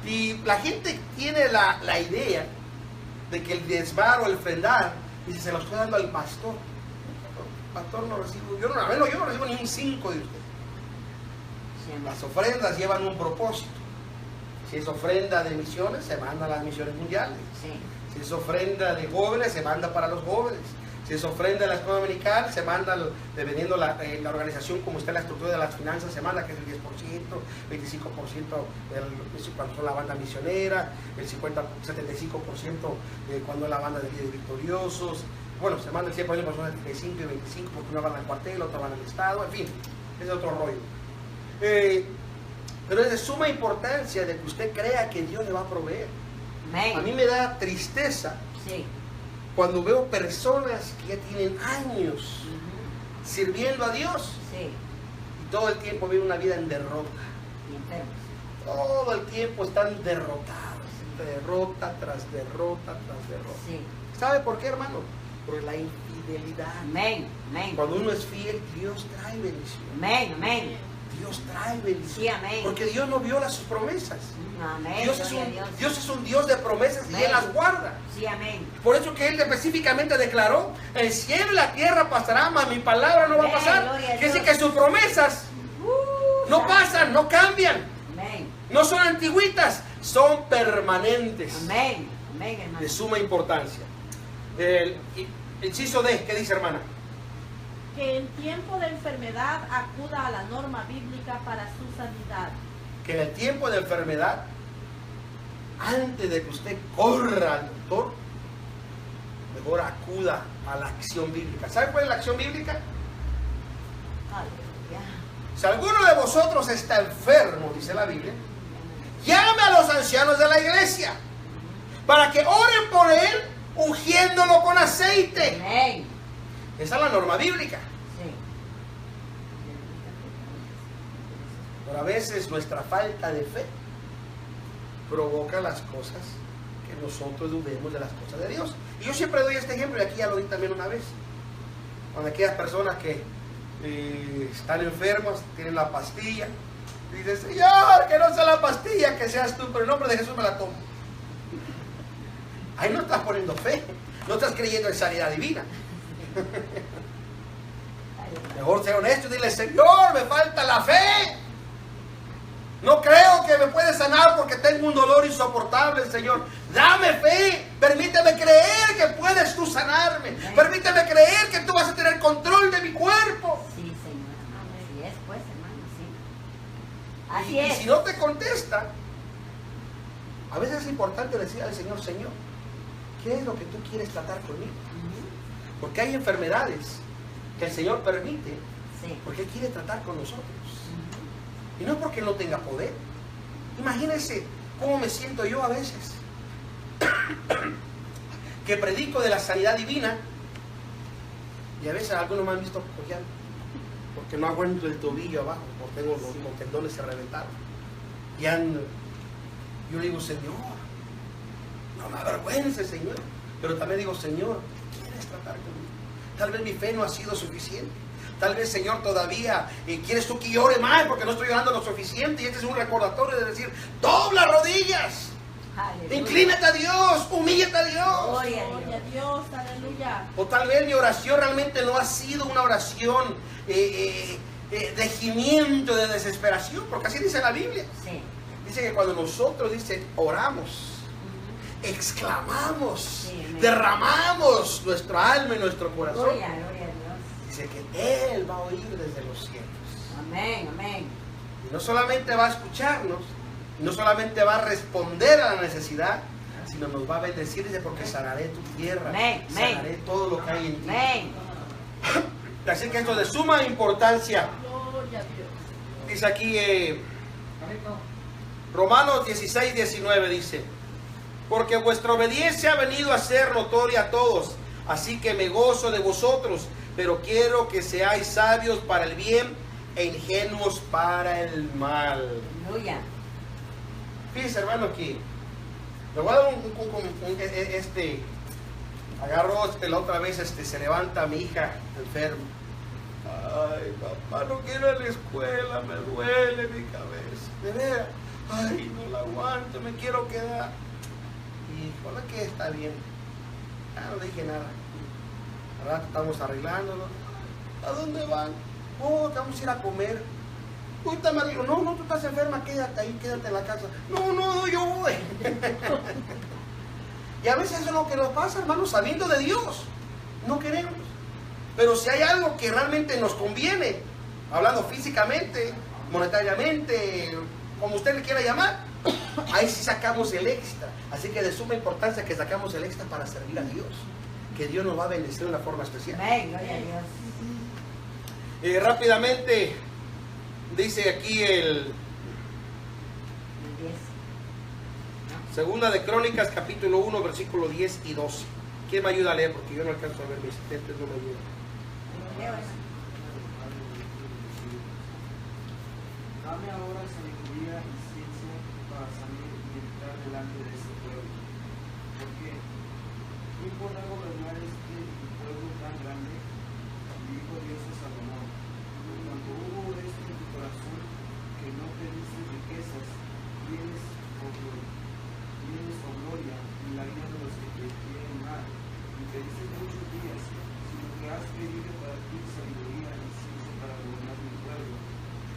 Speaker 1: Y la gente tiene la idea de que el diezmar o el ofrendar, dice, se lo estoy dando al pastor. El pastor no recibo, yo no recibo ni un 5 de usted.
Speaker 2: Sí, amén.
Speaker 1: Las ofrendas llevan un propósito. Si es ofrenda de misiones, se manda a las misiones mundiales.
Speaker 2: Sí.
Speaker 1: Si es ofrenda de jóvenes, se manda para los jóvenes. Si es ofrenda de la escuela dominical, se manda, dependiendo la organización, como está la estructura de las finanzas, se manda, que es el 10%, 25% cuando son la banda misionera, el 75% cuando es la banda de líderes victoriosos. Bueno, se manda el 100% cuando son el 35 y 25, porque una van al cuartel, otra van al estado, en fin, es otro rollo. Pero es de suma importancia de que usted crea que Dios le va a proveer.
Speaker 2: Amén.
Speaker 1: A mí me da tristeza
Speaker 2: Sí.
Speaker 1: cuando veo personas que ya tienen años
Speaker 2: Ujú.
Speaker 1: sirviendo a Dios
Speaker 2: Sí.
Speaker 1: y todo el tiempo viven una vida en derrota.
Speaker 2: Y enfermos.
Speaker 1: Todo el tiempo están derrotados, derrota tras derrota tras derrota.
Speaker 2: Sí.
Speaker 1: ¿Sabe por qué, hermano? Por la infidelidad.
Speaker 2: Amén. Amén.
Speaker 1: Cuando uno es fiel, Dios trae bendición.
Speaker 2: Amén. Amén.
Speaker 1: Dios trae bendición.
Speaker 2: Sí, amén.
Speaker 1: Porque Dios no viola sus promesas.
Speaker 2: Amén.
Speaker 1: Dios es,
Speaker 2: Gloria a Dios.
Speaker 1: Dios es un Dios de promesas y
Speaker 2: Amén.
Speaker 1: Él las guarda.
Speaker 2: Sí, amén.
Speaker 1: Por eso que Él específicamente declaró, el cielo y la tierra pasarán, mas mi palabra no va a
Speaker 2: Amén,
Speaker 1: pasar.
Speaker 2: gloria a
Speaker 1: Quiere decir
Speaker 2: Dios.
Speaker 1: que sus promesas no
Speaker 2: Santo.
Speaker 1: pasan, no cambian,
Speaker 2: Amén.
Speaker 1: no son antiguitas, son permanentes,
Speaker 2: Amén. Amén, hermano.
Speaker 1: de suma importancia. El inciso D, ¿qué dice, hermana?
Speaker 5: que en tiempo de enfermedad acuda a la norma bíblica para su sanidad.
Speaker 1: Que en el tiempo de enfermedad, antes de que usted corra al doctor, mejor acuda a la acción bíblica. ¿Sabe cuál es la acción bíblica?
Speaker 2: Aleluya.
Speaker 1: Si alguno de vosotros está enfermo, dice la Biblia, llame a los ancianos de la iglesia para que oren por él, ungiéndolo con aceite.
Speaker 2: Amén.
Speaker 1: Esa es la norma bíblica.
Speaker 2: Sí.
Speaker 1: Pero a veces nuestra falta de fe provoca las cosas que nosotros dudemos de las cosas de Dios. Y yo siempre doy este ejemplo, y aquí ya lo di también una vez. Cuando aquellas personas que están enfermas, tienen la pastilla, dicen, Señor, que no sea la pastilla, que seas tú, pero en nombre de Jesús me la tomo. Ahí no estás poniendo fe, no estás creyendo en sanidad divina. Mejor ser honesto y dile, Señor, me falta la fe. No creo que me puedes sanar porque tengo un dolor insoportable, Señor. Dame fe, permíteme creer que puedes tú sanarme. Permíteme creer que tú vas a tener control de mi cuerpo.
Speaker 2: Sí, Señor. Así es, pues, hermano, sí. Así
Speaker 1: Y
Speaker 2: es.
Speaker 1: si no te contesta, a veces es importante decir al Señor, Señor, ¿qué es lo que tú quieres tratar conmigo? Porque hay enfermedades que el Señor permite,
Speaker 2: Sí.
Speaker 1: porque Él quiere tratar con nosotros. Y no es porque Él no tenga poder. Imagínense cómo me siento yo a veces, que predico de la sanidad divina, y a veces algunos me han visto cojeando, porque no aguanto el tobillo abajo, porque tengo los tendones se reventaron. Y ando. Yo le digo, Señor, no me avergüences, Señor. Pero también digo, Señor, ¿qué quieres tratar conmigo? Tal vez mi fe no ha sido suficiente. Tal vez, Señor, todavía quieres tú que llore más porque no estoy llorando lo suficiente. Y este es un recordatorio de decir, dobla rodillas,
Speaker 2: Aleluya.
Speaker 1: inclínate a Dios, humíllate a Dios.
Speaker 2: Gloria a
Speaker 5: Gloria a
Speaker 2: Dios.
Speaker 5: Dios, aleluya.
Speaker 1: O tal vez mi oración realmente no ha sido una oración de gimiento, de desesperación, porque así dice la Biblia.
Speaker 2: Sí.
Speaker 1: Dice que cuando nosotros, dice, oramos, exclamamos,
Speaker 2: Sí, amén.
Speaker 1: derramamos nuestra alma y nuestro corazón,
Speaker 2: Gloria a Dios.
Speaker 1: dice que Él va a oír desde los cielos.
Speaker 2: Amén, amén.
Speaker 1: Y no solamente va a escucharnos, no solamente va a responder a la necesidad, sino nos va a bendecir, dice, porque sanaré tu tierra,
Speaker 2: Amén, amén.
Speaker 1: sanaré todo lo que hay en ti.
Speaker 2: Amén.
Speaker 1: Así que esto es de suma importancia.
Speaker 5: Gloria a Dios.
Speaker 1: Dice aquí Romanos 16, 19 dice, porque vuestra obediencia ha venido a ser notoria a todos, así que me gozo de vosotros, pero quiero que seáis sabios para el bien e ingenuos para el mal.
Speaker 2: Aleluya.
Speaker 1: Fíjense, hermano, aquí le voy a dar agarró la otra vez, se levanta mi hija enferma. Ay, papá, no quiero ir a la escuela, me duele mi cabeza. De veras, ay, no la aguanto, me quiero quedar. Y hola que está bien. Ah, no dije nada. Al rato estamos arreglándolo. ¿A dónde van? Oh, que vamos a ir a comer. Ahorita me digo, no, tú estás enferma, quédate ahí, quédate en la casa. No, yo voy. Y a veces eso es lo que nos pasa, hermanos, sabiendo de Dios. No queremos. Pero si hay algo que realmente nos conviene, hablando físicamente, monetariamente, como usted le quiera llamar, ahí sí sacamos el extra. Así que de suma importancia que sacamos el extra para servir a Dios. Que Dios nos va a bendecir de una forma especial.
Speaker 2: Amén, gloria a Dios.
Speaker 1: Rápidamente, dice aquí el
Speaker 2: 10.
Speaker 1: Segunda de Crónicas, capítulo 1, versículo 10 y 12. ¿Quién me ayuda a leer? Porque yo no alcanzo a ver, mis asistentes no me ayudan.
Speaker 2: Leo eso.
Speaker 3: Dame ahora sabiduría y ciencia para salir y entrar delante de este pueblo. Porque ¿quién podrá gobernar este pueblo tan grande? Y dijo Dios a Salomón, cuando hubo esto en tu corazón, que no te diste riquezas, bienes o gloria, ni la vida de los que te quieren mal, ni te diste muchos días, sino que has pedido para ti sabiduría y ciencia para gobernar mi pueblo,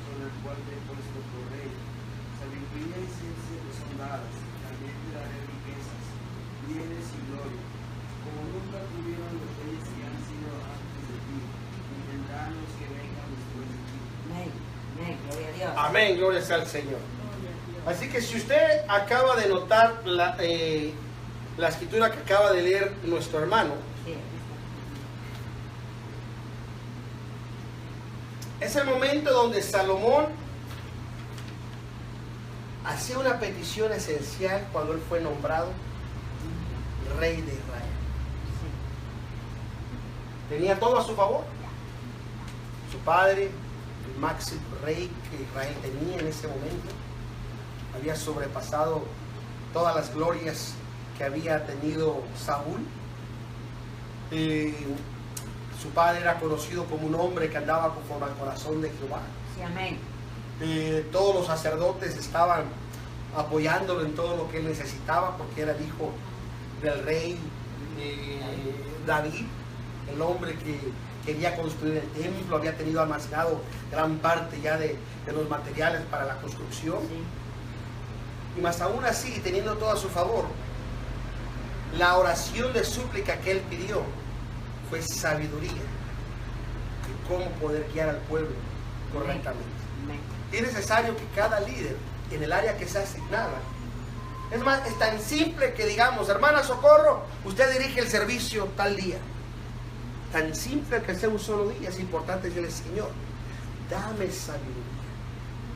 Speaker 3: sobre el cual te he puesto por rey. Sabiduría y ciencia te son dadas, también te daré riquezas, bienes y gloria, como nunca tuvieron los reyes que han sido antes de ti, ni tendrá
Speaker 1: Amén, gloria sea al Señor.
Speaker 5: Gloria a Dios.
Speaker 1: Así que si usted acaba de notar la escritura que acaba de leer nuestro hermano,
Speaker 2: Sí.
Speaker 1: es el momento donde Salomón hacía una petición esencial cuando él fue nombrado rey de Israel. Tenía todo a su favor. Su padre, el máximo rey que Israel tenía en ese momento, había sobrepasado todas las glorias que había tenido Saúl. Su padre era conocido como un hombre que andaba conforme al corazón de Jehová.
Speaker 2: Sí, amén.
Speaker 1: Todos los sacerdotes estaban apoyándolo en todo lo que él necesitaba, porque era el hijo del rey David, el hombre que quería construir el templo, había tenido almacenado gran parte ya de los materiales para la construcción.
Speaker 2: Sí.
Speaker 1: Y más aún así, teniendo todo a su favor, la oración de súplica que él pidió fue sabiduría de cómo poder guiar al pueblo correctamente.
Speaker 2: Amén.
Speaker 1: Es necesario que cada líder en el área que sea asignada, es más, es tan simple que digamos, hermana Socorro, usted dirige el servicio tal día. Tan simple que sea un solo día, es importante decirle, Señor, dame sabiduría.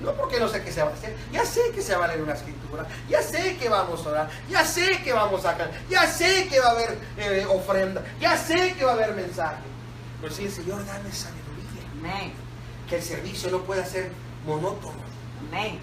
Speaker 1: No porque no sé qué se va a hacer, ya sé que se va a leer una escritura, ya sé que vamos a orar, ya sé que vamos a cantar, ya sé que va a haber ofrenda, ya sé que va a haber mensaje. Pero sí, Señor, dame sabiduría.
Speaker 2: Amén.
Speaker 1: Que el servicio no pueda ser monótono,
Speaker 2: Amén.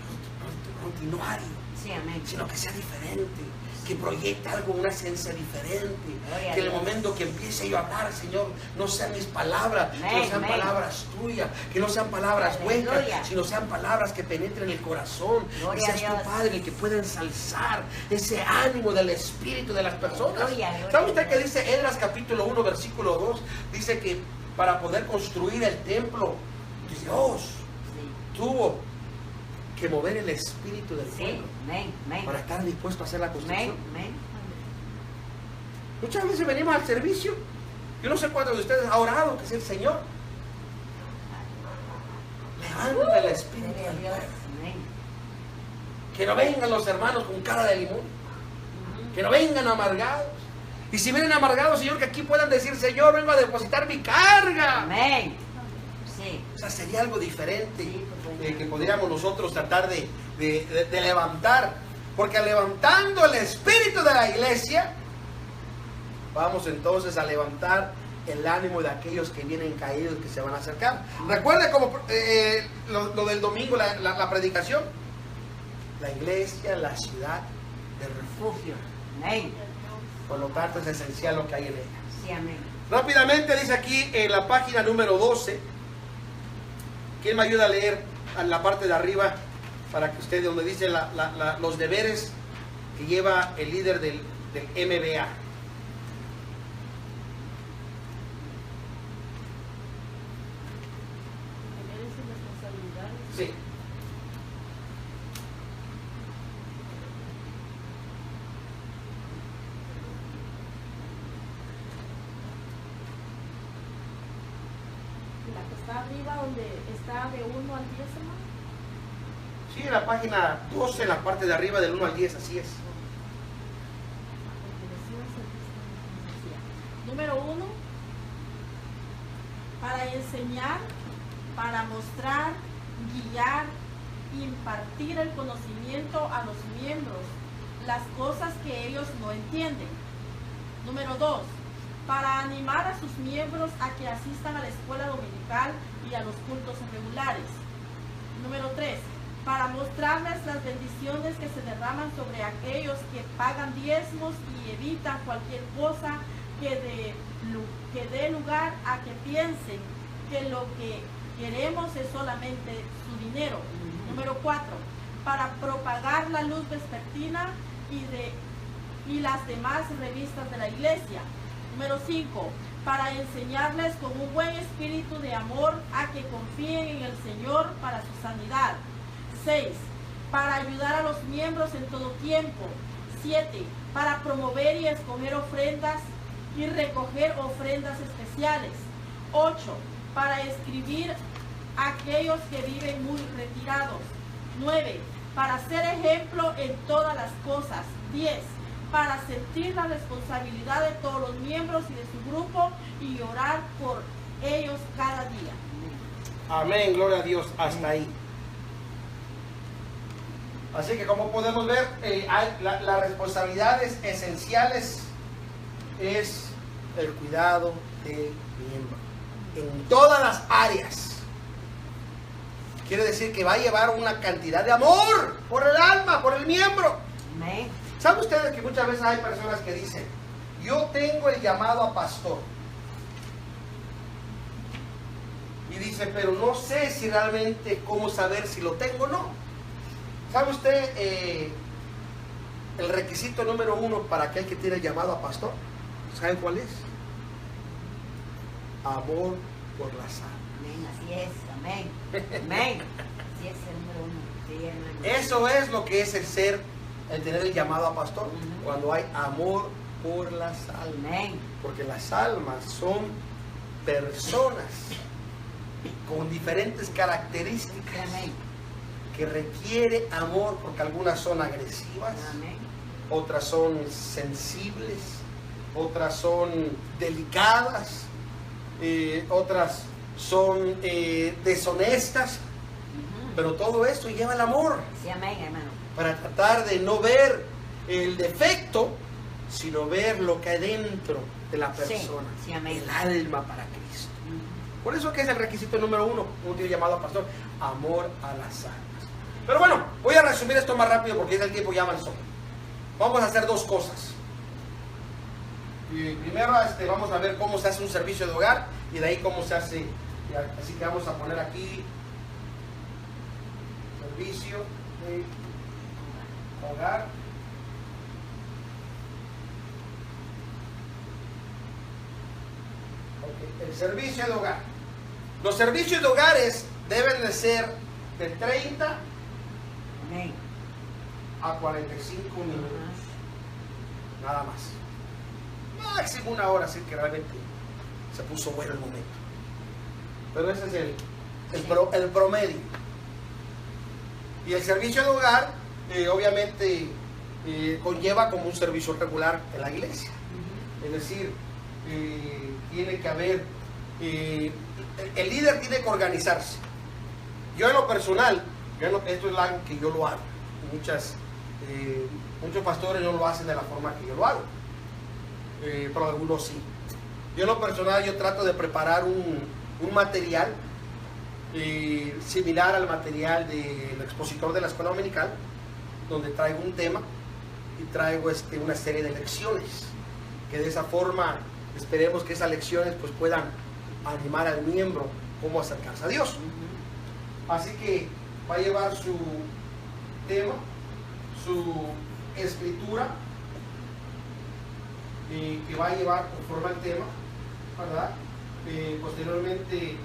Speaker 1: rutinario,
Speaker 2: Sí, amén.
Speaker 1: sino que sea diferente, que proyecte algo, una esencia diferente.
Speaker 2: Gloria a
Speaker 1: Que en el
Speaker 2: Dios.
Speaker 1: momento que empiece yo a hablar, Señor, no sean mis palabras, que
Speaker 2: Amén,
Speaker 1: no sean
Speaker 2: amén.
Speaker 1: palabras tuyas, que no sean palabras huecas,
Speaker 2: Aleluya.
Speaker 1: sino sean palabras que penetren el corazón.
Speaker 2: Gloria
Speaker 1: Y seas
Speaker 2: a Dios.
Speaker 1: tu Padre el que pueda ensalzar ese ánimo del espíritu de las personas.
Speaker 2: Gloria, gloria
Speaker 1: ¿Sabe
Speaker 2: a
Speaker 1: usted que
Speaker 2: Dios.
Speaker 1: dice Esdras capítulo 1, versículo 2? Dice que para poder construir el templo, Dios
Speaker 2: Sí.
Speaker 1: tuvo que mover el espíritu del
Speaker 2: Sí.
Speaker 1: pueblo
Speaker 2: Amén. Amén.
Speaker 1: para estar dispuesto a hacer la construcción.
Speaker 2: Amén. Amén.
Speaker 1: Muchas veces venimos al servicio. Yo no sé cuántos de ustedes ha orado que sea el Señor. Levanta el espíritu
Speaker 2: Gloria a
Speaker 1: del
Speaker 2: Dios.
Speaker 1: pueblo.
Speaker 2: Amén.
Speaker 1: Que no vengan los hermanos con cara de limón. Que no vengan amargados. Y si vienen amargados, Señor, que aquí puedan decir, Señor, vengo a depositar mi carga.
Speaker 2: Amén. Sí.
Speaker 1: O sea, sería algo diferente
Speaker 2: Sí, pues,
Speaker 1: que podríamos nosotros tratar de levantar. Porque levantando el espíritu de la iglesia, vamos entonces a levantar el ánimo de aquellos que vienen caídos, que se van a acercar. Recuerde como lo del domingo, la predicación. La iglesia, la ciudad de refugio.
Speaker 2: Amén.
Speaker 1: Por lo tanto, es esencial lo que hay en ella.
Speaker 2: Sí, amén.
Speaker 1: Rápidamente dice aquí en la página número 12. ¿Quién me ayuda a leer en la parte de arriba para que usted, donde dice los deberes que lleva el líder del MBA?
Speaker 5: Deberes y responsabilidades.
Speaker 1: Sí.
Speaker 5: La que está arriba, donde está de 1 al 10, hermano.
Speaker 1: Sí, en la página 12, en la parte de arriba del 1 al 10, así es.
Speaker 5: Número 1, para enseñar, para mostrar, guiar, impartir el conocimiento a los miembros, las cosas que ellos no entienden. Número 2, para animar a sus miembros a que asistan a la escuela dominical y a los cultos regulares. Número 3, para mostrarles las bendiciones que se derraman sobre aquellos que pagan diezmos y evitan cualquier cosa que dé lugar a que piensen que lo que queremos es solamente su dinero. Número 4, para propagar la luz vespertina y las demás revistas de la iglesia. Número 5, para enseñarles con un buen espíritu de amor a que confíen en el Señor para su sanidad. 6, para ayudar a los miembros en todo tiempo. 7, para promover y escoger ofrendas y recoger ofrendas especiales. 8, para escribir aquellos que viven muy retirados. 9. Para ser ejemplo en todas las cosas. 10. Para sentir la responsabilidad de todos los miembros y de su grupo y orar por ellos cada día.
Speaker 1: Amén, gloria a Dios, hasta ahí. Así que como podemos ver, las responsabilidades esenciales es el cuidado del miembro. En todas las áreas. Quiere decir que va a llevar una cantidad de amor por el alma, por el miembro.
Speaker 2: Amén.
Speaker 1: ¿Saben ustedes que muchas veces hay personas que dicen, yo tengo el llamado a pastor? Y dice, pero no sé si realmente cómo saber si lo tengo o no. ¿Sabe usted el requisito número 1 para aquel que tiene el llamado a pastor? ¿Saben cuál es? Amor por la salva.
Speaker 2: Amén, así es. Amén. Amén. Así es el número 1. Sí, hermano.
Speaker 1: Eso es lo que es el tener el llamado a pastor.
Speaker 2: Ujú.
Speaker 1: Cuando hay amor por las almas.
Speaker 2: Amén.
Speaker 1: Porque las almas son personas con diferentes características
Speaker 2: Amén.
Speaker 1: que requiere amor, porque algunas son agresivas,
Speaker 2: Amén.
Speaker 1: otras son sensibles, otras son delicadas, otras son deshonestas,
Speaker 2: Ujú.
Speaker 1: pero todo esto lleva el amor
Speaker 2: Sí, amén, hermano.
Speaker 1: para tratar de no ver el defecto, sino ver lo que hay dentro de la
Speaker 2: Sí,
Speaker 1: persona,
Speaker 2: sí, amén.
Speaker 1: el alma para Cristo.
Speaker 2: Ujú.
Speaker 1: Por eso que es el requisito número 1, un tío llamado a pastor, amor a las almas. Pero bueno, voy a resumir esto más rápido porque ya el tiempo ya avanzó. Vamos a hacer dos cosas. Y primero vamos a ver cómo se hace un servicio de hogar y de ahí cómo se hace. Así que vamos a poner aquí servicio de hogar. Ok, el servicio de hogar. Los servicios de hogares deben de ser de 30
Speaker 2: Amén.
Speaker 1: a 45 minutos.
Speaker 2: Ajá.
Speaker 1: Nada más. Máximo una hora, así que realmente se puso bueno el momento. Pero ese es el promedio. Y el servicio de hogar, obviamente, conlleva como un servicio regular en la iglesia. Es decir, tiene que haber, el líder tiene que organizarse. Yo en lo personal, esto es algo que yo lo hago. Muchos pastores no lo hacen de la forma que yo lo hago. Pero algunos sí. Yo en lo personal yo trato de preparar un material similar al material del expositor de la escuela dominical, donde traigo un tema y traigo una serie de lecciones, que de esa forma esperemos que esas lecciones pues puedan animar al miembro cómo acercarse a Dios. Así que va a llevar su tema, su escritura, que va a llevar conforme al tema, ¿verdad? Posteriormente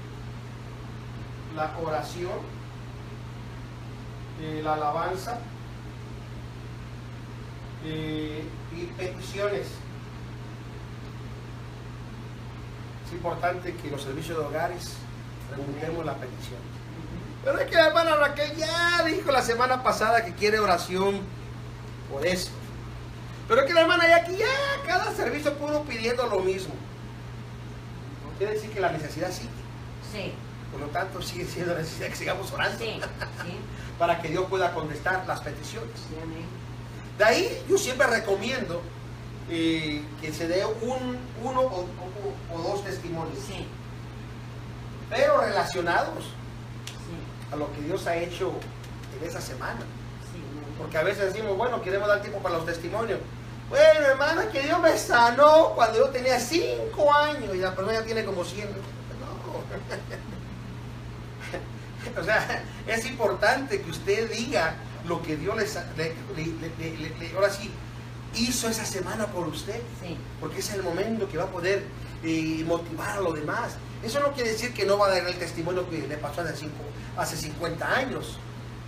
Speaker 1: la oración, la alabanza y peticiones. Es importante que los servicios de hogares preguntemos las peticiones. Pero es que la hermana Raquel ya dijo la semana pasada que quiere oración por eso. Pero es que la hermana Jackie ya cada servicio pudo pidiendo lo mismo. Quiere decir que la necesidad sigue.
Speaker 2: Sí.
Speaker 1: Por lo tanto, sigue siendo necesidad que sigamos orando.
Speaker 2: Sí. Sí.
Speaker 1: Para que Dios pueda contestar las peticiones.
Speaker 2: Sí, amén.
Speaker 1: De ahí yo siempre recomiendo que se dé uno o dos testimonios.
Speaker 2: Sí.
Speaker 1: Pero relacionados
Speaker 2: Sí.
Speaker 1: a lo que Dios ha hecho en esa semana.
Speaker 2: Sí.
Speaker 1: Porque a veces decimos, bueno, queremos dar tiempo para los testimonios. Bueno, hermana, que Dios me sanó cuando yo tenía 5 años y la persona ya tiene como 100. No. O sea, es importante que usted diga lo que Dios ahora sí hizo esa semana por usted.
Speaker 2: Sí.
Speaker 1: Porque ese es el momento que va a poder motivar a los demás. Eso no quiere decir que no va a dar el testimonio que le pasó hace 50 años.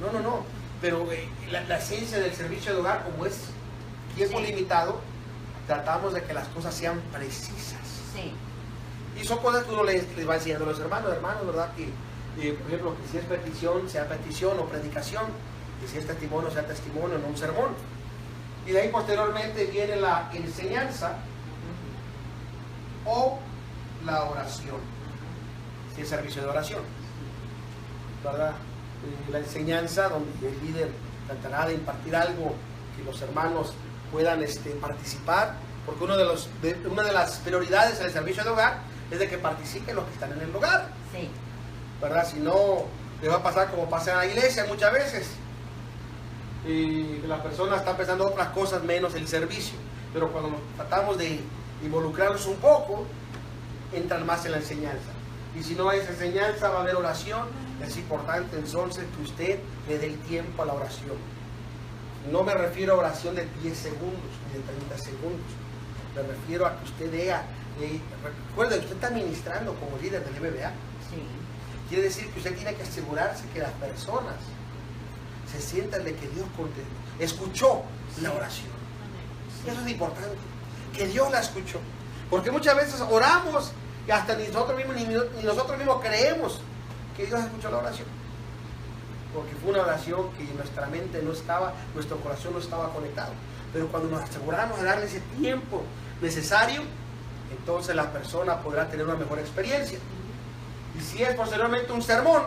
Speaker 1: No. Pero la esencia del servicio de hogar, como es tiempo
Speaker 2: Sí.
Speaker 1: limitado, tratamos de que las cosas sean precisas.
Speaker 2: Sí.
Speaker 1: Y son cosas que uno les va enseñando a los hermanos, ¿verdad? Que por ejemplo, que si es petición, sea petición o predicación, que si es testimonio, sea testimonio, no un sermón. Y de ahí posteriormente viene la enseñanza o la oración, si es servicio de oración, ¿verdad? La enseñanza, donde el líder tratará de impartir algo que los hermanos puedan participar, porque una de las prioridades en el servicio de hogar es de que participen los que están en el hogar,
Speaker 2: Sí.
Speaker 1: ¿verdad? Si no, le va a pasar como pasa en la iglesia muchas veces, y las personas están pensando otras cosas menos el servicio, pero cuando nos tratamos de involucrarnos un poco, entran más en la enseñanza. Y si no hay esa enseñanza, va a haber oración. Es importante entonces que usted le dé el tiempo a la oración. No me refiero a oración de 10 segundos ni de 30 segundos. Me refiero a que usted recuerde que usted está ministrando como líder del MBA.
Speaker 2: Sí.
Speaker 1: Quiere decir que usted tiene que asegurarse que las personas se sientan de que Dios escuchó la oración. Eso es importante, que Dios la escuchó. Porque muchas veces oramos y hasta ni nosotros mismos creemos que Dios escuchó la oración. Porque fue una oración que nuestra mente no estaba, nuestro corazón no estaba conectado. Pero cuando nos aseguramos de darle ese tiempo necesario, entonces la persona podrá tener una mejor experiencia. Y si es posteriormente un sermón,